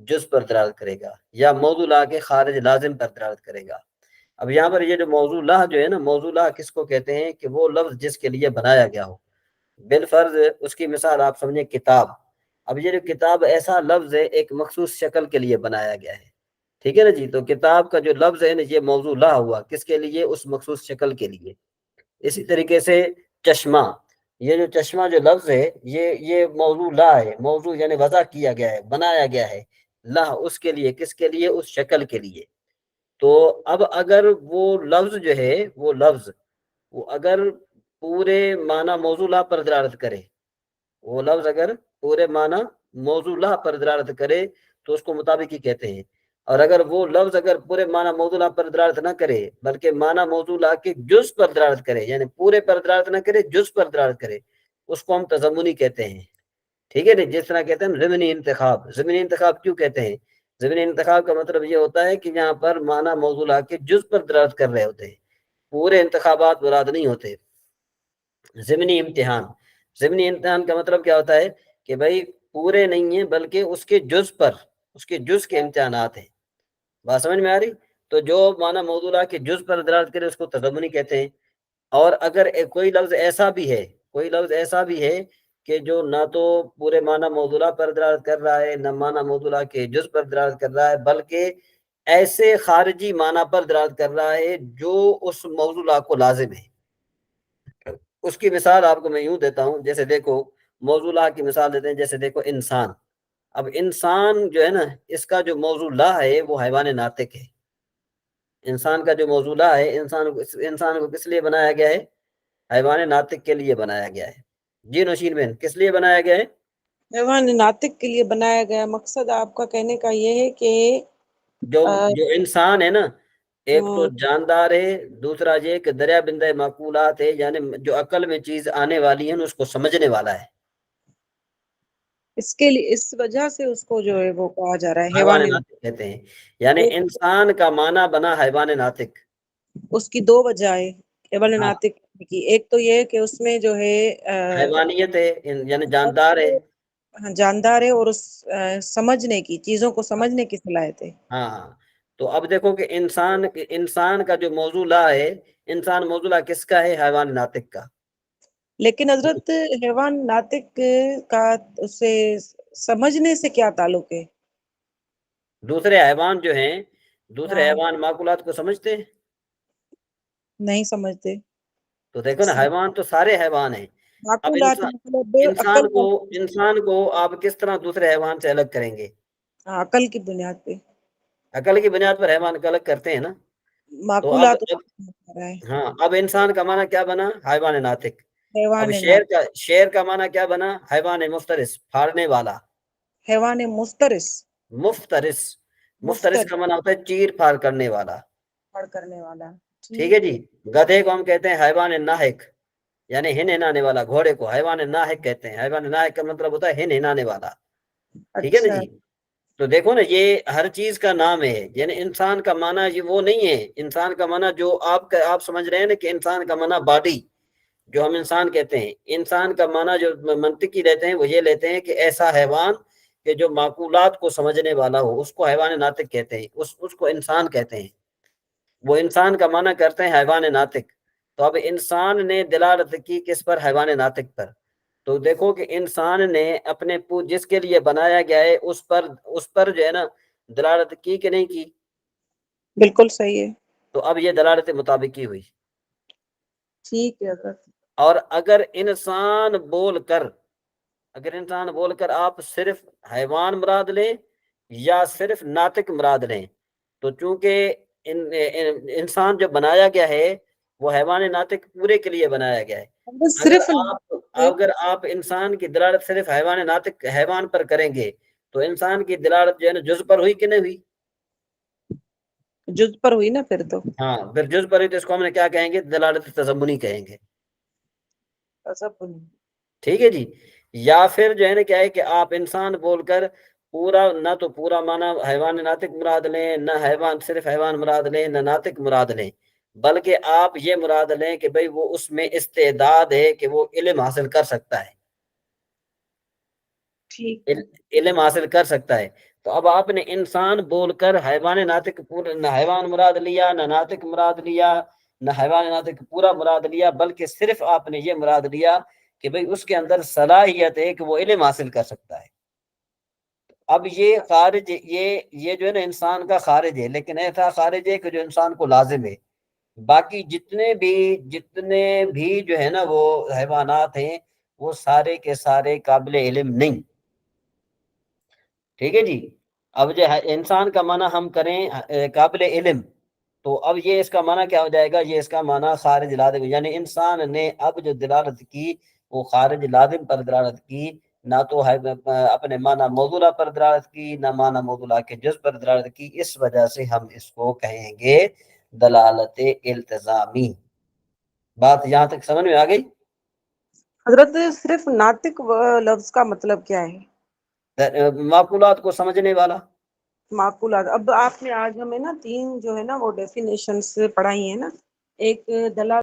جز پر دلالت کرے گا، یا موضوع لا کے خارج لازم پر دلالت کرے گا. اب یہاں پر یہ جو موضوع لا جو ہے نا، موضوع لا کس کو کہتے ہیں؟ کہ وہ لفظ جس کے لیے بنایا گیا ہو. بالفرض اس کی مثال آپ سمجھیں کتاب. اب یہ جو کتاب ایسا لفظ ہے ایک مخصوص شکل کے لیے بنایا گیا ہے. ٹھیک ہے نا جی. تو کتاب کا جو لفظ ہے نا یہ موضوع لا ہوا کس کے لیے؟ اس مخصوص شکل کے لیے. اسی طریقے سے چشمہ، یہ جو چشمہ جو لفظ ہے یہ موضوع لا ہے. موضوع یعنی وضع کیا گیا ہے، بنایا گیا ہے لا اس کے لیے. کس کے لیے؟ اس شکل کے لیے. تو اب اگر وہ لفظ جو ہے وہ لفظ وہ اگر پورے معنی موضوع لا پر دلالت کرے، وہ لفظ اگر پورے معنی موضوع لا پر دلالت کرے تو اس کو مطابقی کہتے ہیں. اور اگر وہ لفظ اگر پورے معنی موضوع لا پر دلالت نہ کرے بلکہ معنی موضوع لا کے جز پر دلالت کرے، یعنی پورے پر دلالت نہ کرے جز پر دلالت کرے، اس کو ہم تضمنی کہتے ہیں. ٹھیک ہے نا. جس طرح کہتے ہیں ضمنی انتخاب. ضمنی انتخاب کیوں کہتے ہیں؟ ضمنی انتخاب کا مطلب یہ ہوتا ہے کہ یہاں پر معنی موضوع لا کے جز پر دلالت کر رہے ہوتے ہیں، پورے انتخابات مراد نہیں ہوتے. ضمنی امتحان. ضمنی امتحان کا مطلب کیا ہوتا ہے؟ کہ بھائی پورے نہیں ہیں بلکہ اس کے جز پر، اس کے جز کے امتحانات ہیں. بات سمجھ میں آ رہی؟ تو جو معنی موضوع لا کے جز پر دلالت کرے اس کو تضمنی کہتے ہیں. اور اگر کوئی لفظ ایسا بھی ہے کہ جو نہ تو پورے معنی موضوع لا پر دلالت کر رہا ہے، نہ معنی موضوع لا کے جز پر دلالت کر رہا ہے، بلکہ ایسے خارجی معنی پر دلالت کر رہا ہے جو اس موضوع کو لازم ہے. اس کی مثال آپ کو میں یوں دیتا ہوں، جیسے دیکھو موضوع کی مثال دیتے ہیں، جیسے دیکھو انسان. اب انسان جو ہے نا، اس کا جو موضوع ہے وہ حیوان ناطق ہے. انسان کا جو موضوع ہے، انسان کو کس لیے بنایا گیا ہے؟ حیوان ناطق کے لیے بنایا گیا ہے. جی نوشین بہن، کس لیے بنایا گیا ہے؟ حیوان ناطق کے لیے بنایا گیا. مقصد آپ کا کہنے کا یہ ہے کہ جو انسان ہے نا، ایک تو ہاں، جاندار ہے، دوسرا یہ کہ دریا بندہ معقولات ہے، یعنی جو عقل میں چیز آنے والی ہے اس کو سمجھنے والا ہے. اس کے لیے، اس وجہ سے اس کو جو ہے وہ کہا جا رہا ہے حیوان حیوان ناطق کہتے ہیں. یعنی انسان کا معنی بنا حیوان ناطق. اس کی دو وجہ ہے حیوان ہاں، ناطق کی. ایک تو یہ کہ اس میں جو ہے حیوانیت ہے، یعنی جاندار ہے. جاندار ہے، اور اس سمجھنے کی، چیزوں کو سمجھنے کی صلاحیت ہے. ہاں، تو اب دیکھو کہ انسان کا جو موضوع ہے، انسان موضوع کس کا ہے؟ حیوان ناطق کا. لیکن حضرت حیوان ناطق کا اسے سمجھنے سے کیا تعلق ہے؟ دوسرے حیوان جو ہیں، دوسرے ہاں، حیوان معقولات کو سمجھتے ہیں؟ نہیں سمجھتے. تو دیکھو نا، حیوان تو سارے حیوان ہیں. اب معقولات مطلب عقل انسان کو آپ کس طرح دوسرے حیوان سے الگ کریں گے؟ عقل کی بنیاد پہ، عقل کی بنیاد پر حیوان کو الگ کرتے ہیں نا. تو معقولات ہاں، اب انسان کا معنی کیا بنا؟ حیوان ناطق. اب حیوان شیر کا معنی کیا بنا؟ حیوان مفترس، پھاڑنے والا. حیوان مفترس. مفترس کا معنی ہوتا ہے چیر پھاڑ کرنے والا. پڑھ کرنے والا. ٹھیک ہے جی. گدھے کو ہم کہتے ہیں حیوان ناہق، یعنی ہن ہنانے والا. گھوڑے کو حیوان ناہق کہتے ہیں. حیوان ناہق کا مطلب ہوتا ہے ہن ہنانے والا. ٹھیک ہے نا اچھا. جی. تو دیکھو نا، یہ ہر چیز کا نام ہے. یعنی انسان کا معنی یہ وہ نہیں ہے. انسان کا معنی جو آپ سمجھ رہے ہیں نا کہ انسان کا معنی باڈی، جو ہم انسان کہتے ہیں، انسان کا معنی جو منطقی لیتے ہیں وہ یہ لیتے ہیں کہ ایسا حیوان کہ جو معقولات کو سمجھنے والا ہو، اس کو حیوان ناطق کہتے ہیں. اس کو انسان کہتے ہیں. وہ انسان کا معنی کرتے ہیں حیوان ناطق. تو اب انسان نے دلالت کی کس پر؟ حیوان ناطق پر. تو دیکھو کہ انسان نے اپنے جس کے لیے بنایا گیا ہے اس پر جو ہے نا دلالت کی کہ نہیں کی؟ بالکل صحیح ہے. تو اب یہ دلالت مطابقی ہوئی. ٹھیک ہے حضرت. اور اگر انسان بول کر آپ صرف حیوان مراد لیں یا صرف ناطق مراد لیں، تو چونکہ انسان جو بنایا گیا ہے وہ حیوان ناطق پورے کے لیے بنایا گیا ہے. صرف اگر آپ انسان کی دلالت صرف حیوان ناطق حیوان پر کریں گے تو انسان کی دلالت جو ہے نا جز پر ہوئی کہ نہیں ہوئی؟ جز پر ہوئی نا پھر تو. ہاں، پھر جز پر ہوئی تو اس کو ہم نے کیا کہیں گے؟ دلالت تضمنی کہیں گے. ٹھیک ہے جی. یا پھر جو ہے نا کیا ہے کہ آپ انسان بول کر نہ تو پورا معنی حیوان ناطق مراد لیں، نہ صرف حیوان مراد لیں، نہ ناطق مراد لیں، بلکہ آپ یہ مراد لیں کہ بھئی وہ اس میں استعداد ہے کہ وہ علم حاصل کر سکتا ہے. علم حاصل کر سکتا ہے. تو اب آپ نے انسان بول کر حیوان ناطق نہ حیوان مراد لیا، نہ ناطق مراد لیا، نہ حیوان ناطق پورا مراد لیا، بلکہ صرف آپ نے یہ مراد لیا کہ بھئی اس کے اندر صلاحیت ہے کہ وہ علم حاصل کر سکتا ہے. اب یہ خارج، یہ جو ہے نا انسان کا خارج ہے، لیکن ایسا خارج ہے کہ جو انسان کو لازم ہے. باقی جتنے بھی جو ہے نا وہ حیوانات ہیں وہ سارے کے سارے قابل علم نہیں. ٹھیک ہے جی. اب جو انسان کا معنی ہم کریں قابل علم، تو اب یہ اس کا معنی کیا ہو جائے گا؟ یہ اس کا معنی خارج لازم، یعنی انسان نے اب جو دلالت کی وہ خارج لازم پر دلالت کی، نہ تو اپنے معنی موضوع پر دلالت کی، نہ معنی موضوع کے جز پر دلالت کی. اس وجہ سے ہم اس کو کہیں گے دلالت التزامی. بات یہاں تک سمجھ میں آ گئی؟ حضرت صرف ناطق لفظ کا مطلب کیا ہے؟ معقولات کو سمجھنے والا. معقولات. اب آپ نے آج ہمیں نا 3 جو ہے نا وہ ڈیفینیشنز پڑھائی ہیں نا. ایک دلالت